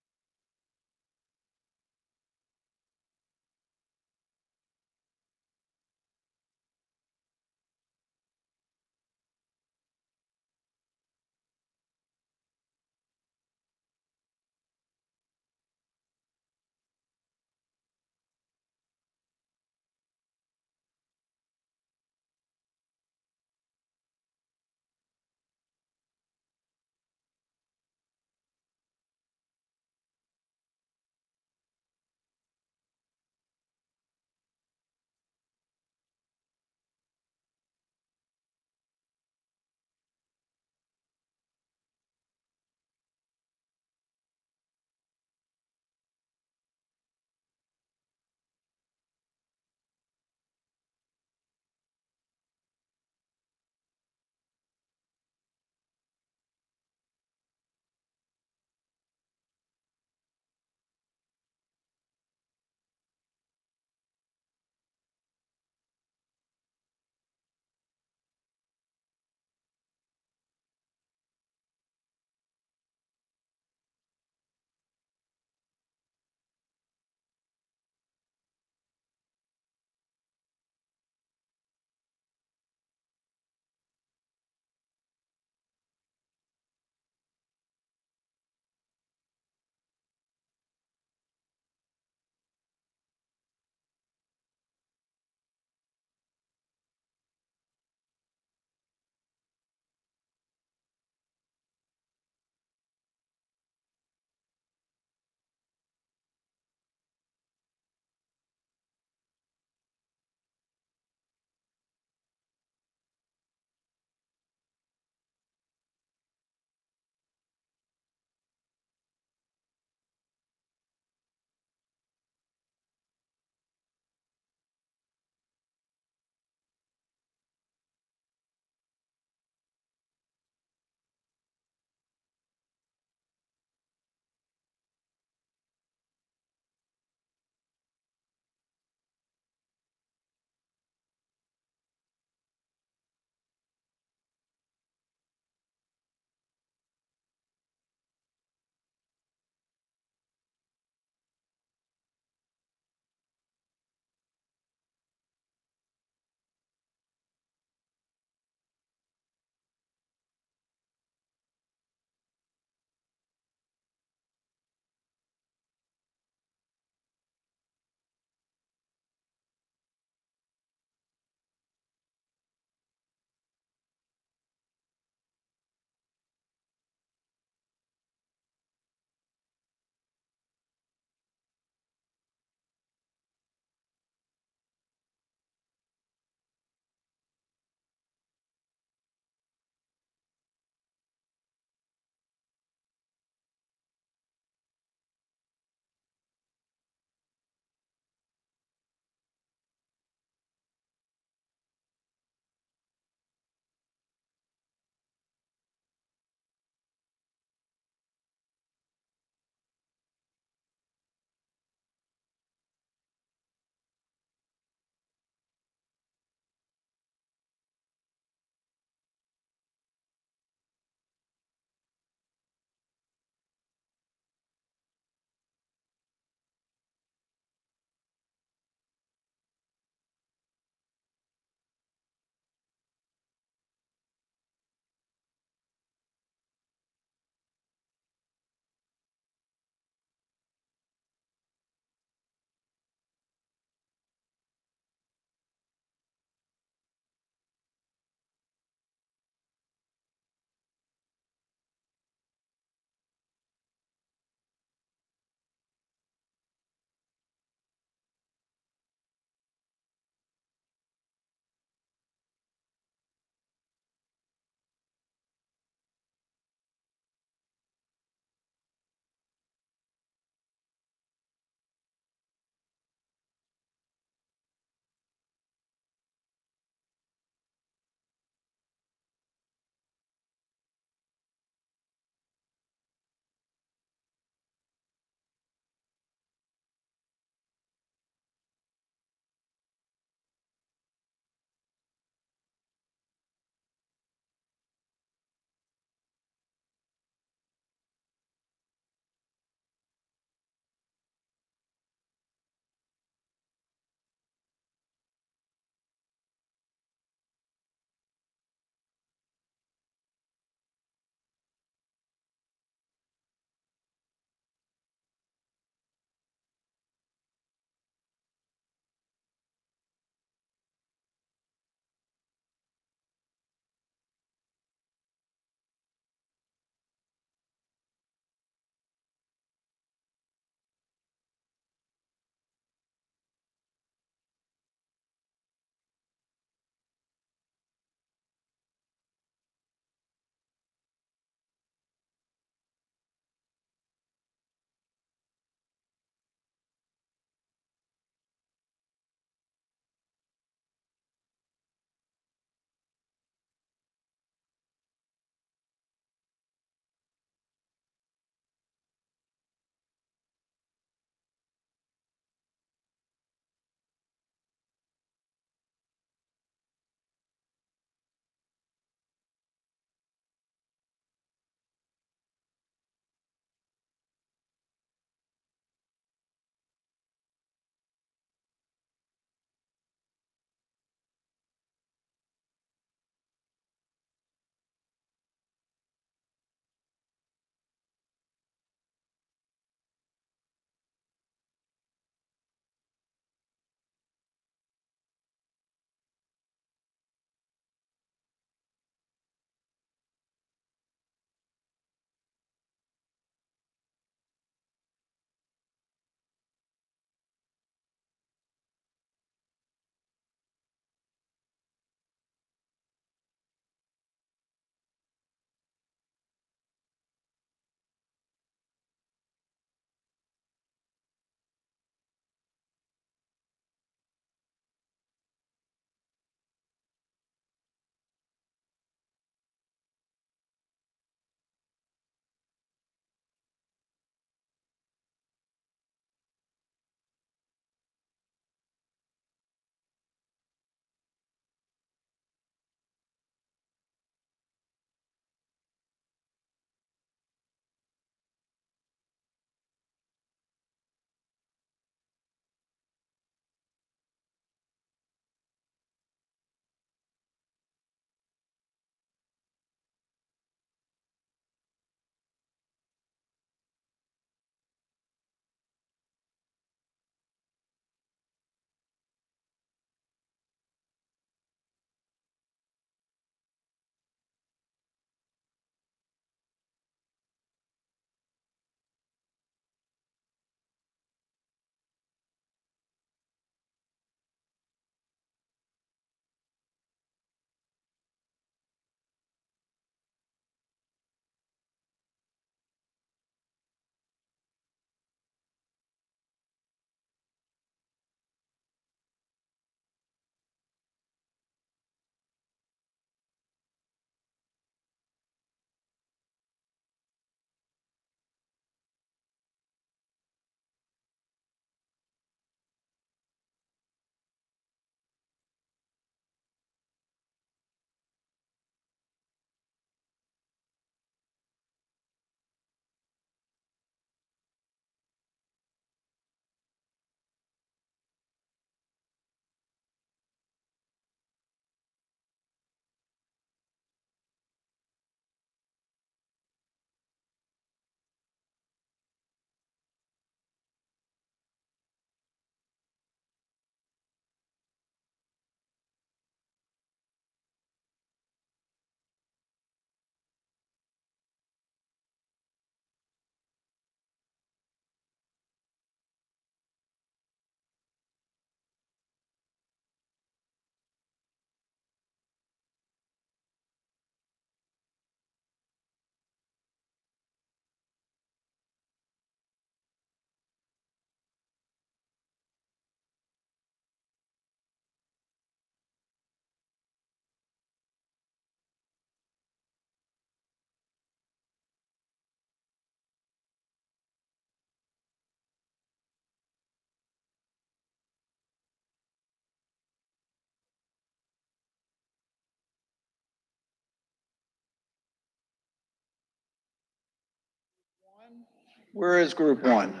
Where is group one?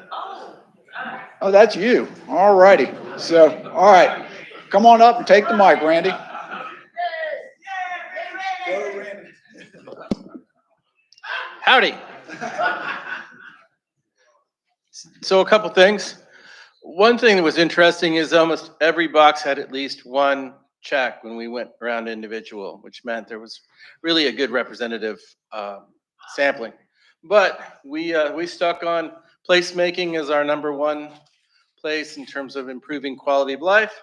Oh, that's you. All righty. So, all right. Come on up and take the mic, Randy. Howdy. So a couple things. One thing that was interesting is almost every box had at least one check when we went around individual, which meant there was really a good representative sampling. But we stuck on placemaking as our number one place in terms of improving quality of life.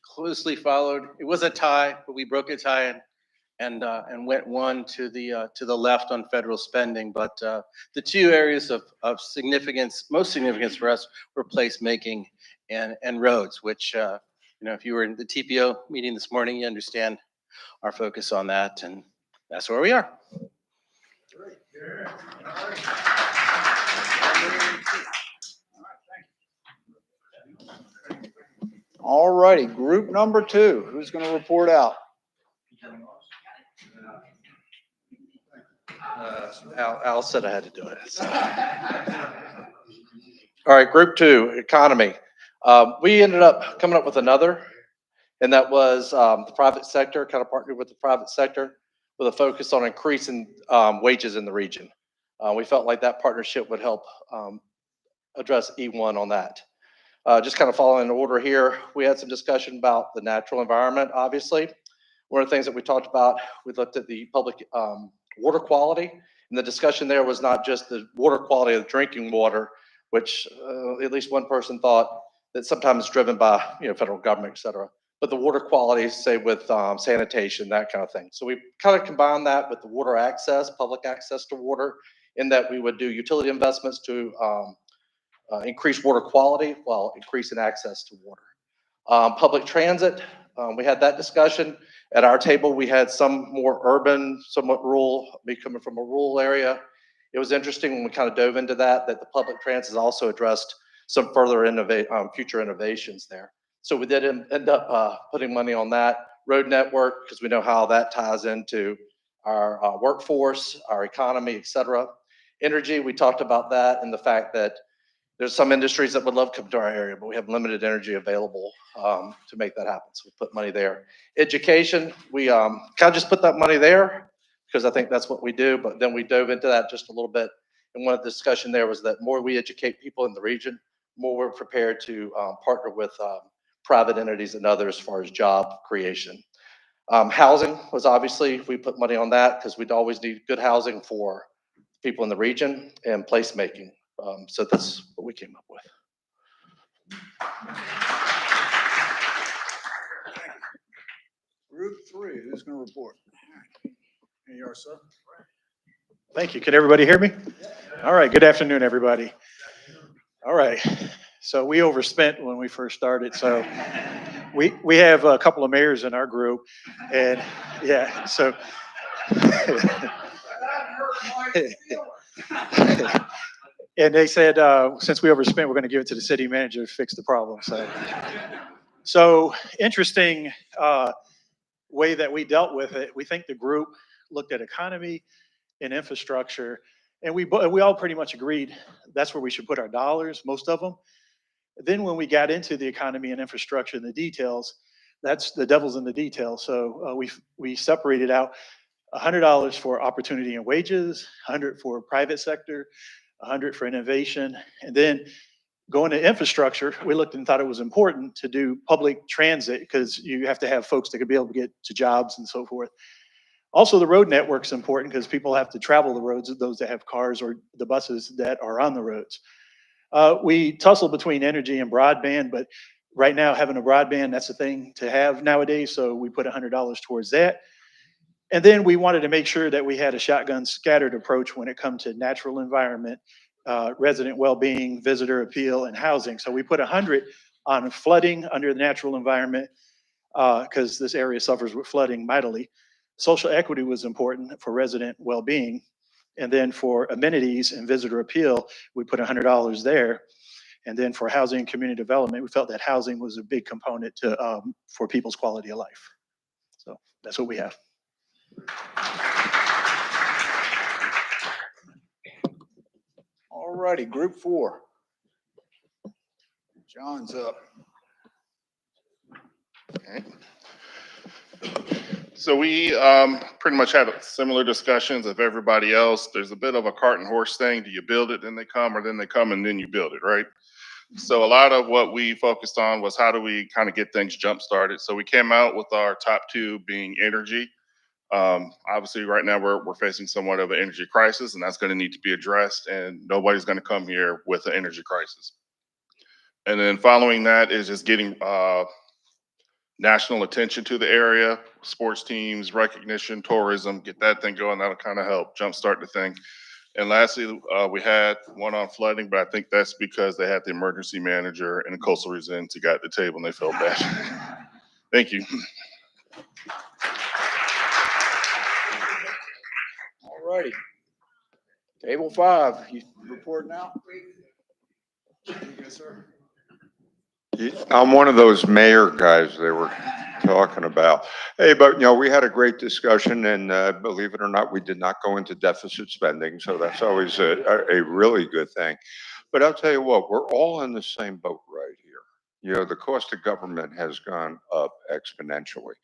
Closely followed. It was a tie, but we broke a tie and went one to the left on federal spending. But the two areas of significance, most significance for us, were placemaking and roads, which if you were in the TPO meeting this morning, you understand our focus on that, and that's where we are. All righty. Group number two. Who's going to report out? Al said I had to do it. So. All right, group two, economy. We ended up coming up with another, and that was the private sector, kind of partnered with the private sector with a focus on increasing wages in the region. We felt like that partnership would help address E1 on that. Just kind of following the order here, we had some discussion about the natural environment, obviously. One of the things that we talked about, we looked at the public water quality, and the discussion there was not just the water quality of drinking water, which at least one person thought that sometimes is driven by federal government, et cetera, but the water quality, say with sanitation, that kind of thing. So we kind of combined that with the water access, public access to water, in that we would do utility investments to increase water quality while increasing access to water. Public transit, we had that discussion. At our table, we had some more urban, somewhat rural, me coming from a rural area. It was interesting when we kind of dove into that the public transit has also addressed some further future innovations there. So we did end up putting money on that. Road network, because we know how that ties into our workforce, our economy, et cetera. Energy, we talked about that and the fact that there's some industries that would love to come to our area, but we have limited energy available to make that happen. So we put money there. Education, we kind of just put that money there because I think that's what we do. But then we dove into that just a little bit. And one of the discussion there was that more we educate people in the region, more we're prepared to partner with private entities and others as far as job creation. Housing was obviously, we put money on that because we'd always need good housing for people in the region, and placemaking. So that's what we came up with. Group three, who's going to report? Here you are, sir. Thank you. Can everybody hear me? All right. Good afternoon, everybody. All right. So we overspent when we first started. So we have a couple of mayors in our group, and yeah. So. And they said, since we overspent, we're going to give it to the city manager to fix the problem. So interesting way that we dealt with it. We think the group looked at economy and infrastructure, and we all pretty much agreed that's where we should put our dollars, most of them. Then when we got into the economy and infrastructure and the details, that's the devil's in the details. So we separated out $100 for opportunity and wages, $100 for private sector, $100 for innovation, and then going to infrastructure, we looked and thought it was important to do public transit because you have to have folks that could be able to get to jobs and so forth. Also, the road network's important because people have to travel the roads, those that have cars or the buses that are on the roads. We tussle between energy and broadband, but right now having a broadband, that's a thing to have nowadays, so we put $100 towards that. And then we wanted to make sure that we had a shotgun scattered approach when it comes to natural environment, resident well-being, visitor appeal, and housing. So we put 100 on flooding under the natural environment because this area suffers with flooding mightily. Social equity was important for resident well-being. And then for amenities and visitor appeal, we put $100 there. And then for housing and community development, we felt that housing was a big component to for people's quality of life. So that's what we have. All All righty, group 4. John's up. Okay. So we pretty much had similar discussions of everybody else. There's a bit of a cart and horse thing. Do you build it, then they come, or then they come and then you build it, right? So a lot of what we focused on was how do we kind of get things jump started. So we came out with our top 2 being energy. Obviously, right now we're facing somewhat of an energy crisis, and that's going to need to be addressed. And nobody's going to come here with an energy crisis. And then following that is just getting national attention to the area, sports teams, recognition, tourism, get that thing going. That'll kind of help jumpstart the thing. And lastly, we had one on flooding, but I think that's because they had the emergency manager and the coastal resiliency guy at the table and they felt bad. Thank you. All righty. Table 5, you reporting out? Yes, sir. I'm one of those mayor guys they were talking about. Hey, but we had a great discussion, and believe it or not, we did not go into deficit spending, so that's always a really good thing. But I'll tell you what, we're all in the same boat right here. The cost of government has gone up exponentially.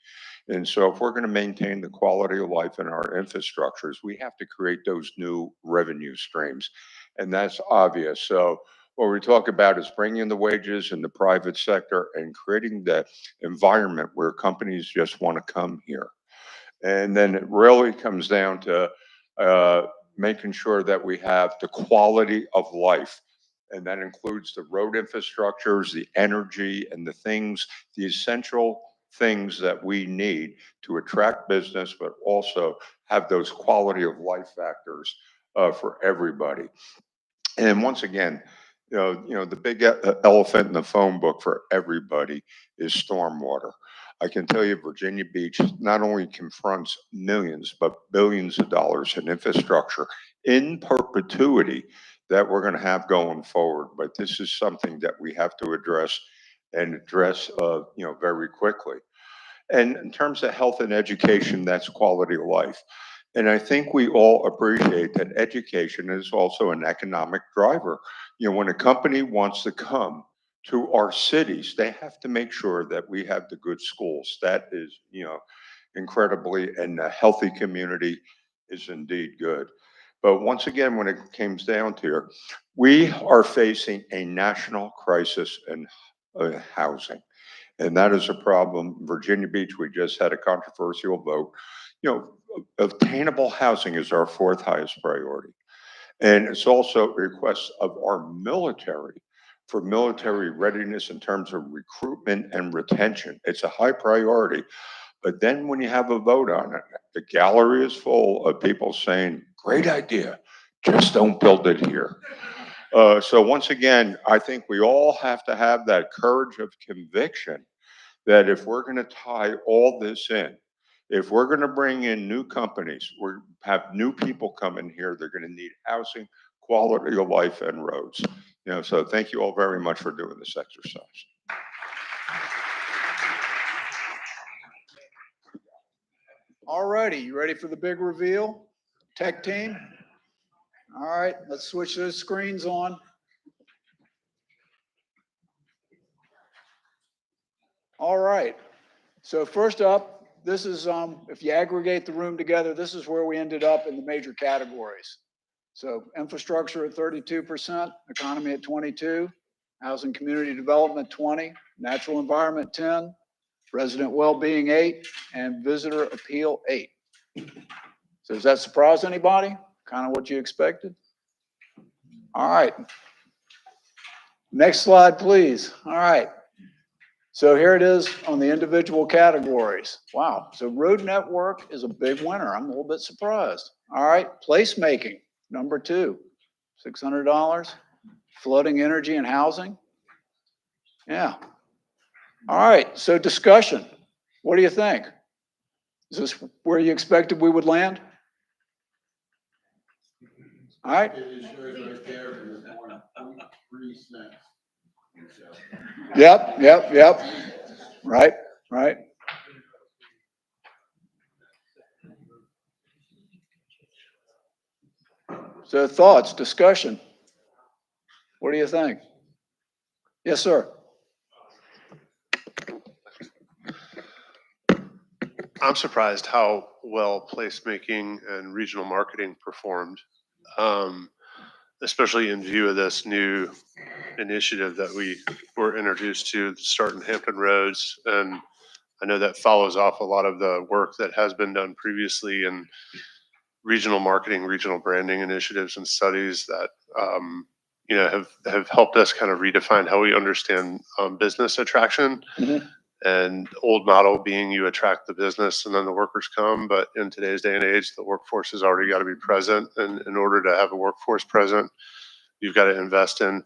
And so if we're going to maintain the quality of life in our infrastructures, we have to create those new revenue streams. And that's obvious. So what we talk about is bringing in the wages in the private sector and creating the environment where companies just want to come here. And then it really comes down to making sure that we have the quality of life. And that includes the road infrastructures, the energy, and the essential things that we need to attract business, but also have those quality of life factors for everybody. And once again, the big elephant in the phone book for everybody is stormwater. I can tell you Virginia Beach not only confronts millions, but billions of dollars in infrastructure in perpetuity that we're going to have going forward. But this is something that we have to address very quickly. And in terms of health and education, that's quality of life. And I think we all appreciate that education is also an economic driver. When a company wants to come to our cities, they have to make sure that we have the good schools. That is, incredibly, and a healthy community is indeed good. But once again, when it comes down to it, we are facing a national crisis in housing. And that is a problem. Virginia Beach, we just had a controversial vote. Obtainable housing is our 4th highest priority. And it's also requests of our military for military readiness in terms of recruitment and retention. It's a high priority. But then when you have a vote on it, the gallery is full of people saying, great idea, just don't build it here. So once again, I think we all have to have that courage of conviction that if we're going to tie all this in, if we're going to bring in new companies, we have new people coming here, they're going to need housing, quality of life, and roads. So thank you all very much for doing this exercise. All righty, you ready for the big reveal? Tech team? All right, let's switch those screens on. All right, so first up, this is, if you aggregate the room together, this is where we ended up in the major categories. So infrastructure at 32%, economy at 22%, housing community development 20%, natural environment 10%, resident well-being 8%, and visitor appeal 8%. So does that surprise anybody? Kind of what you expected? All right. Next slide, please. All right. So here it is on the individual categories. Wow. So road network is a big winner. I'm a little bit surprised. All right. Placemaking, number 2, $600. Flooding, energy, and housing. Yeah. All right. So discussion. What do you think? Is this where you expected we would land? All right. Yep. Right. So thoughts, discussion. do you think? Yes, sir. I'm surprised how well placemaking and regional marketing performed, especially in view of this new initiative that we were introduced to, starting Hampton Roads. And I know that follows off a lot of the work that has been done previously in regional marketing, regional branding initiatives and studies that, have helped us kind of redefine how we understand business attraction. Mhm. And old model being you attract the business and then the workers come. But in today's day and age, the workforce has already got to be present. And in order to have a workforce present, you've got to invest in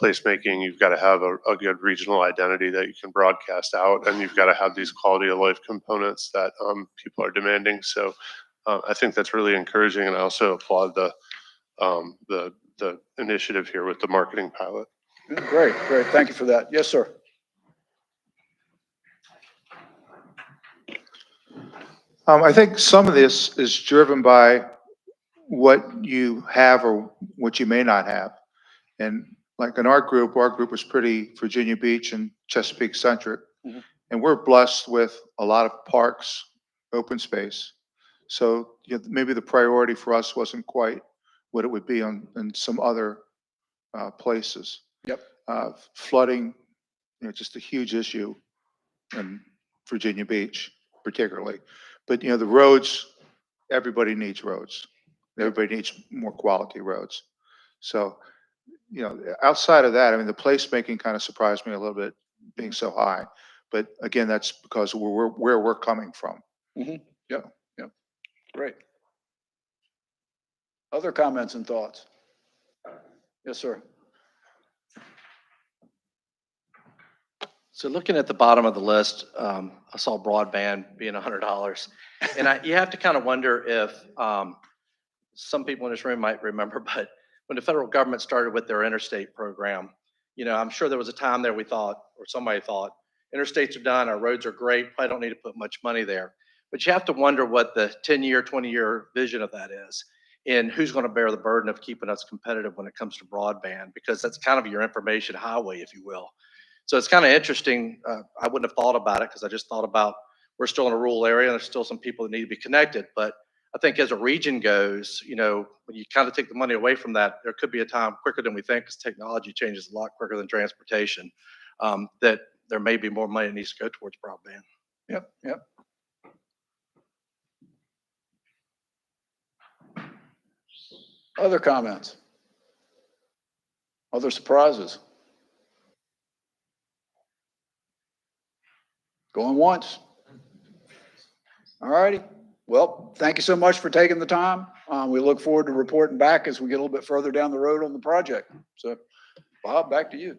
placemaking. You've got to have a good regional identity that you can broadcast out. And you've got to have these quality of life components that people are demanding. So I think that's really encouraging. And I also applaud the initiative here with the marketing pilot. Great, great. Thank you for that. Yes, sir. I think some of this is driven by what you have or what you may not have. And like in our group was pretty Virginia Beach and Chesapeake centric. Mhm. And we're blessed with a lot of parks, open space. So maybe the priority for us wasn't quite what it would be in some other places. Yep. Flooding, just a huge issue in Virginia Beach particularly. But the roads, everybody needs roads. Everybody needs more quality roads. So, outside of that, I mean, the placemaking kind of surprised me a little bit being so high. But again, that's because where we're coming from. Mm-hmm. Yep, yep. Great. Other comments and thoughts? Yes, sir. So looking at the bottom of the list, I saw broadband being $100. And you have to kind of wonder if some people in this room might remember, but when the federal government started with their interstate program, I'm sure there was a time there we thought, or somebody thought, interstates are done, our roads are great, probably don't need to put much money there. But you have to wonder what the 10-year, 20-year vision of that is, and who's going to bear the burden of keeping us competitive when it comes to broadband, because that's kind of your information highway, if you will. So it's kind of interesting. I wouldn't have thought about it because I just thought about we're still in a rural area and there's still some people that need to be connected. But I think as a region goes, when you kind of take the money away from that, there could be a time quicker than we think, because technology changes a lot quicker than transportation, that there may be more money that needs to go towards broadband. Yep, yep. Other comments? Other surprises? Going once? All righty. Well, thank you so much for taking the time. We look forward to reporting back as we get a little bit further down the road on the project. So, Bob, back to you.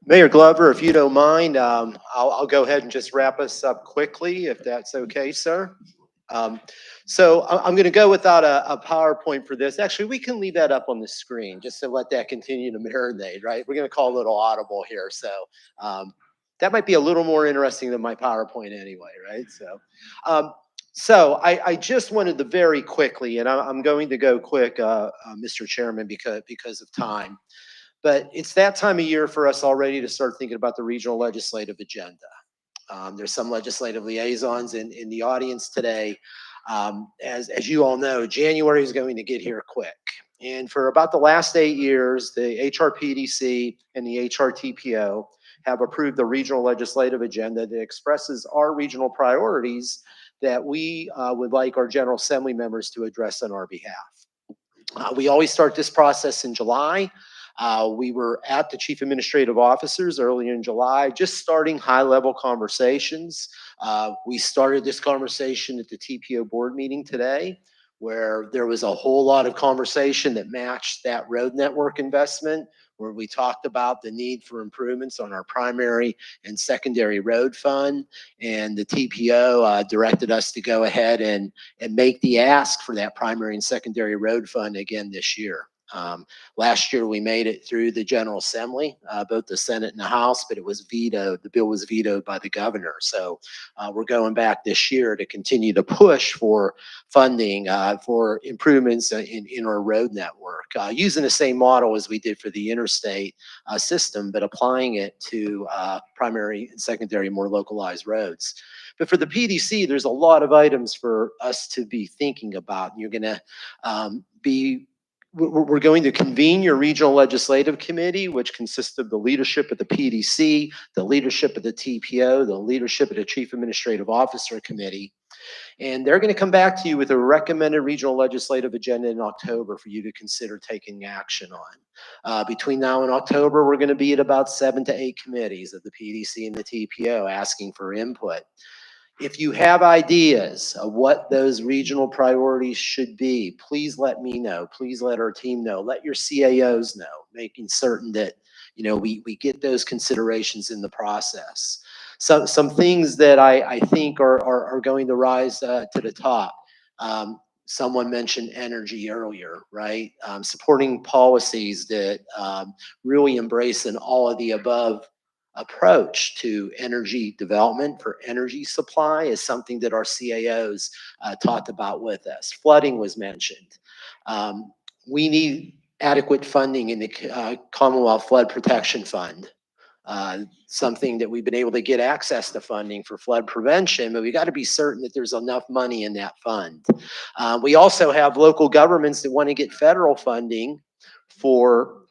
Mayor Glover, if you don't mind, I'll go ahead and just wrap us up quickly, if that's okay, sir. So I'm going to go without a PowerPoint for this. Actually, we can leave that up on the screen just to let that continue to marinate, right? We're going to call it a little audible here. So that might be a little more interesting than my PowerPoint anyway, right? So I just wanted to very quickly, and I'm going to go quick, Mr. Chairman, because of time. But it's that time of year for us already to start thinking about the regional legislative agenda. There's some legislative liaisons in the audience today. As you all know, January is going to get here quick. And for about the last 8 years, the HRPDC and the HRTPO have approved the regional legislative agenda that expresses our regional priorities that we would like our General Assembly members to address on our behalf. We always start this process in July. We were at the Chief Administrative Officers early in July, just starting high-level conversations. We started this conversation at the TPO board meeting today, where there was a whole lot of conversation that matched that road network investment, where we talked about the need for improvements on our primary and secondary road fund. And the TPO directed us to go ahead and make the ask for that primary and secondary road fund again this year. Last year, we made it through the General Assembly, both the Senate and the House, but it was vetoed. The bill was vetoed by the governor. So we're going back this year to continue to push for funding for improvements in our road network, using the same model as we did for the interstate system, but applying it to primary and secondary, more localized roads. But for the PDC, there's a lot of items for us to be thinking about. You're going to we're going to convene your regional legislative committee, which consists of the leadership of the PDC, the leadership of the TPO, the leadership of the Chief Administrative Officer Committee. And they're going to come back to you with a recommended regional legislative agenda in October for you to consider taking action on. Between now and October, we're going to be at about 7 to 8 committees of the PDC and the TPO asking for input. If you have ideas of what those regional priorities should be, please let me know. Please let our team know. Let your CAOs know, making certain that we get those considerations in the process. Some things that I think are going to rise to the top. Someone mentioned energy earlier, right? Supporting policies that really embrace an all of the above approach to energy development for energy supply is something that our CAOs talked about with us. Flooding was mentioned. We need adequate funding in the Commonwealth Flood Protection Fund. Something that we've been able to get access to funding for flood prevention, but we got to be certain that there's enough money in that fund. We also have local governments that want to get federal funding for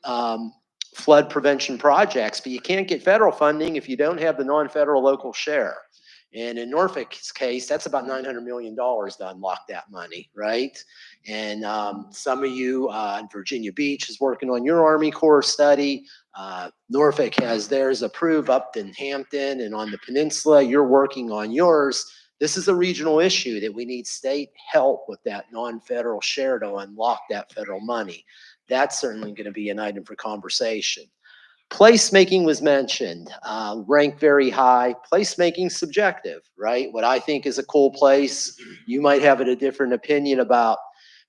flood prevention projects, but you can't get federal funding if you don't have the non-federal local share. And in Norfolk's case, that's about $900 million to unlock that money, right? And some of you in Virginia Beach is working on your Army Corps study. Norfolk has theirs approved up in Hampton and on the peninsula. You're working on yours. This is a regional issue that we need state help with that non-federal share to unlock that federal money. That's certainly going to be an item for conversation. Placemaking was mentioned, ranked very high. Placemaking subjective, right? What I think is a cool place, you might have a different opinion about.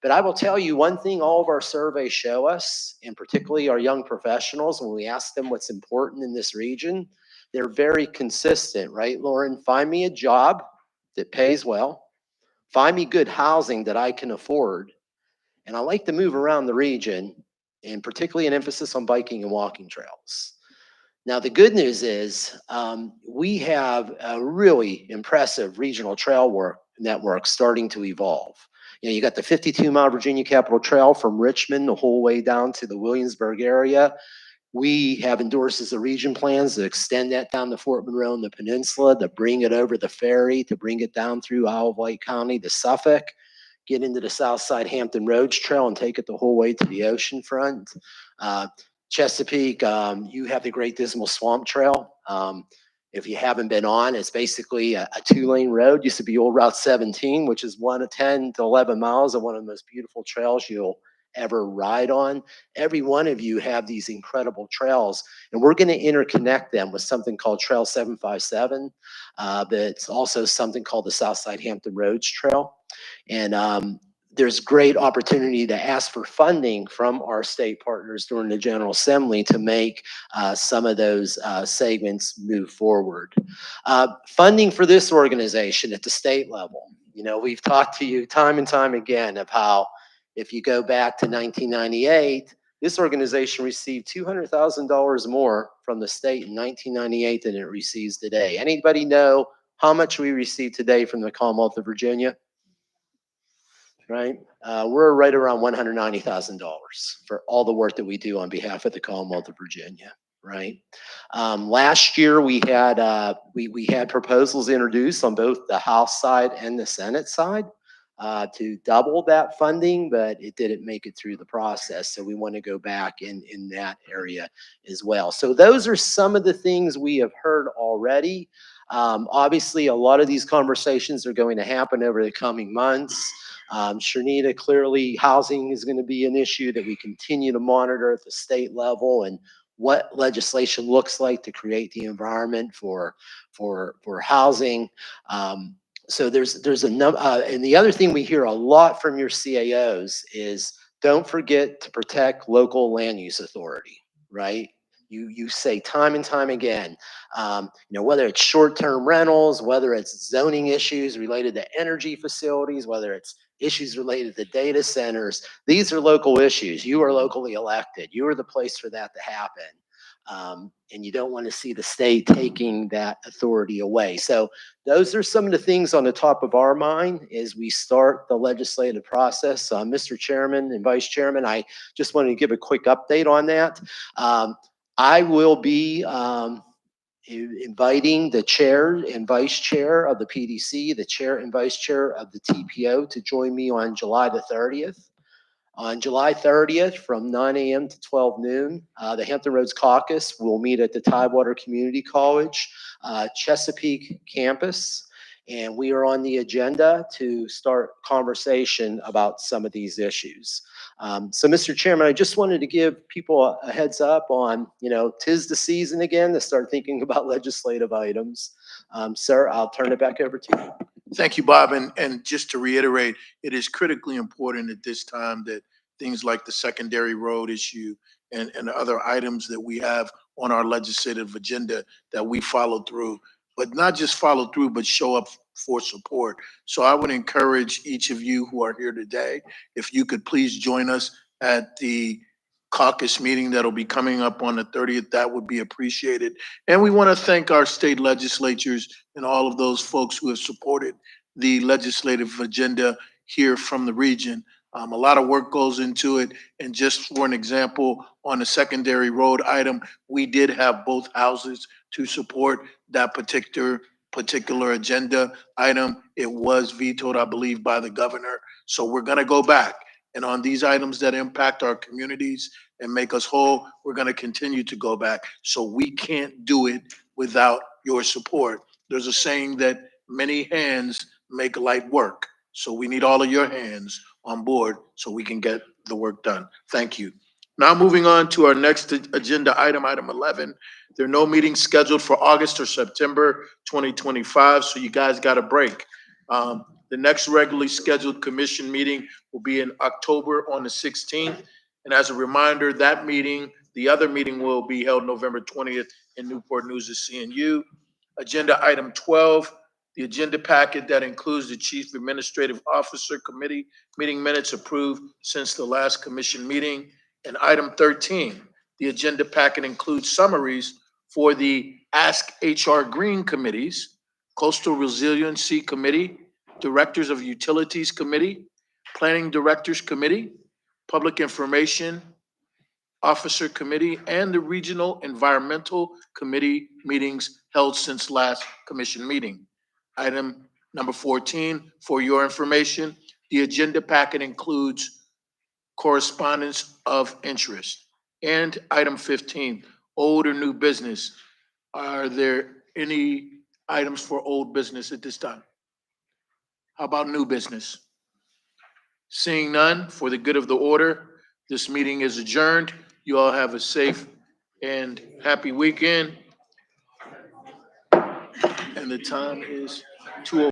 But I will tell you one thing all of our surveys show us, and particularly our young professionals, when we ask them what's important in this region, they're very consistent, right, Lauren? Find me a job that pays well. Find me good housing that I can afford. And I like to move around the region, and particularly an emphasis on biking and walking trails. Now, the good news is we have a really impressive regional trail network starting to evolve. You got the 52-mile Virginia Capitol Trail from Richmond the whole way down to the Williamsburg area. We have endorsed as a region plans to extend that down to Fort Monroe and the peninsula, to bring it over the ferry, to bring it down through Isle of Wight County to Suffolk, get into the Southside Hampton Roads Trail and take it the whole way to the ocean front. Chesapeake, you have the Great Dismal Swamp Trail. If you haven't been on, it's basically a 2-lane road. Used to be old Route 17, which is 10 to 11 miles of one of the most beautiful trails you'll ever ride on. Every one of you have these incredible trails, and we're going to interconnect them with something called Trail 757. But it's also something called the Southside Hampton Roads Trail. And there's great opportunity to ask for funding from our state partners during the General Assembly to make some of those segments move forward. Funding for this organization at the state level. We've talked to you time and time again of how if you go back to 1998, this organization received $200,000 more from the state in 1998 than it receives today. Anybody know how much we receive today from the Commonwealth of Virginia? Right? We're right around $190,000 for all the work that we do on behalf of the Commonwealth of Virginia, right? Last year we had we had proposals introduced on both the House side and the Senate side to double that funding, but it didn't make it through the process. So we want to go back in that area as well. So those are some of the things we have heard already. Obviously, a lot of these conversations are going to happen over the coming months. Sharnita, clearly housing is going to be an issue that we continue to monitor at the state level, and what legislation looks like to create the environment for housing. So there's a number, and the other thing we hear a lot from your CAOs is don't forget to protect local land use authority, right? You say time and time again, whether it's short-term rentals, whether it's zoning issues related to energy facilities, whether it's issues related to data centers, these are local issues. You are locally elected. You are the place for that to happen. And you don't want to see the state taking that authority away. So those are some of the things on the top of our mind as we start the legislative process. Mr. Chairman and Vice Chairman, I just wanted to give a quick update on that. I will be inviting the chair and vice chair of the PDC, the chair and vice chair of the TPO to join me on July the 30th. On July 30th from 9 a.m. to 12 noon, the Hampton Roads Caucus will meet at the Tidewater Community College, Chesapeake campus. And we are on the agenda to start conversation about some of these issues. So, Mr. Chairman, I just wanted to give people a heads up on, 'tis the season again to start thinking about legislative items. Sir, I'll turn it back over to you. Thank you, Bob. And just to reiterate, it is critically important at this time that things like the secondary road issue and other items that we have on our legislative agenda that we follow through, but not just follow through, but show up for support. So I would encourage each of you who are here today, if you could please join us at the caucus meeting that'll be coming up on the 30th, that would be appreciated. And we want to thank our state legislatures and all of those folks who have supported the legislative agenda here from the region. A lot of work goes into it. And just for an example, on the secondary road item, we did have both houses to support that particular agenda item. It was vetoed, I believe, by the governor. So we're going to go back. And on these items that impact our communities and make us whole, we're going to continue to go back. So we can't do it without your support. There's a saying that many hands make light work. So we need all of your hands on board so we can get the work done. Thank you. Now moving on to our next agenda item, item 11. There are no meetings scheduled for August or September 2025, so you guys got a break. The next regularly scheduled commission meeting will be in October on the 16th. And as a reminder, that meeting, the other meeting will be held November 20th in Newport News at CNU. Agenda item 12, the agenda packet that includes the Chief Administrative Officer Committee meeting minutes approved since the last commission meeting. And item 13, the agenda packet includes summaries for the Ask HR Green committees, Coastal Resiliency Committee, Directors of Utilities Committee, Planning Directors Committee, Public Information Officer Committee, and the Regional Environmental Committee meetings held since last commission meeting. Item number 14, for your information, the agenda packet includes correspondence of interest. And item 15, old or new business. Are there any items for old business at this time? How about new business? Seeing none, for the good of the order, this meeting is adjourned. You all have a safe and happy weekend. And the time is 2:00.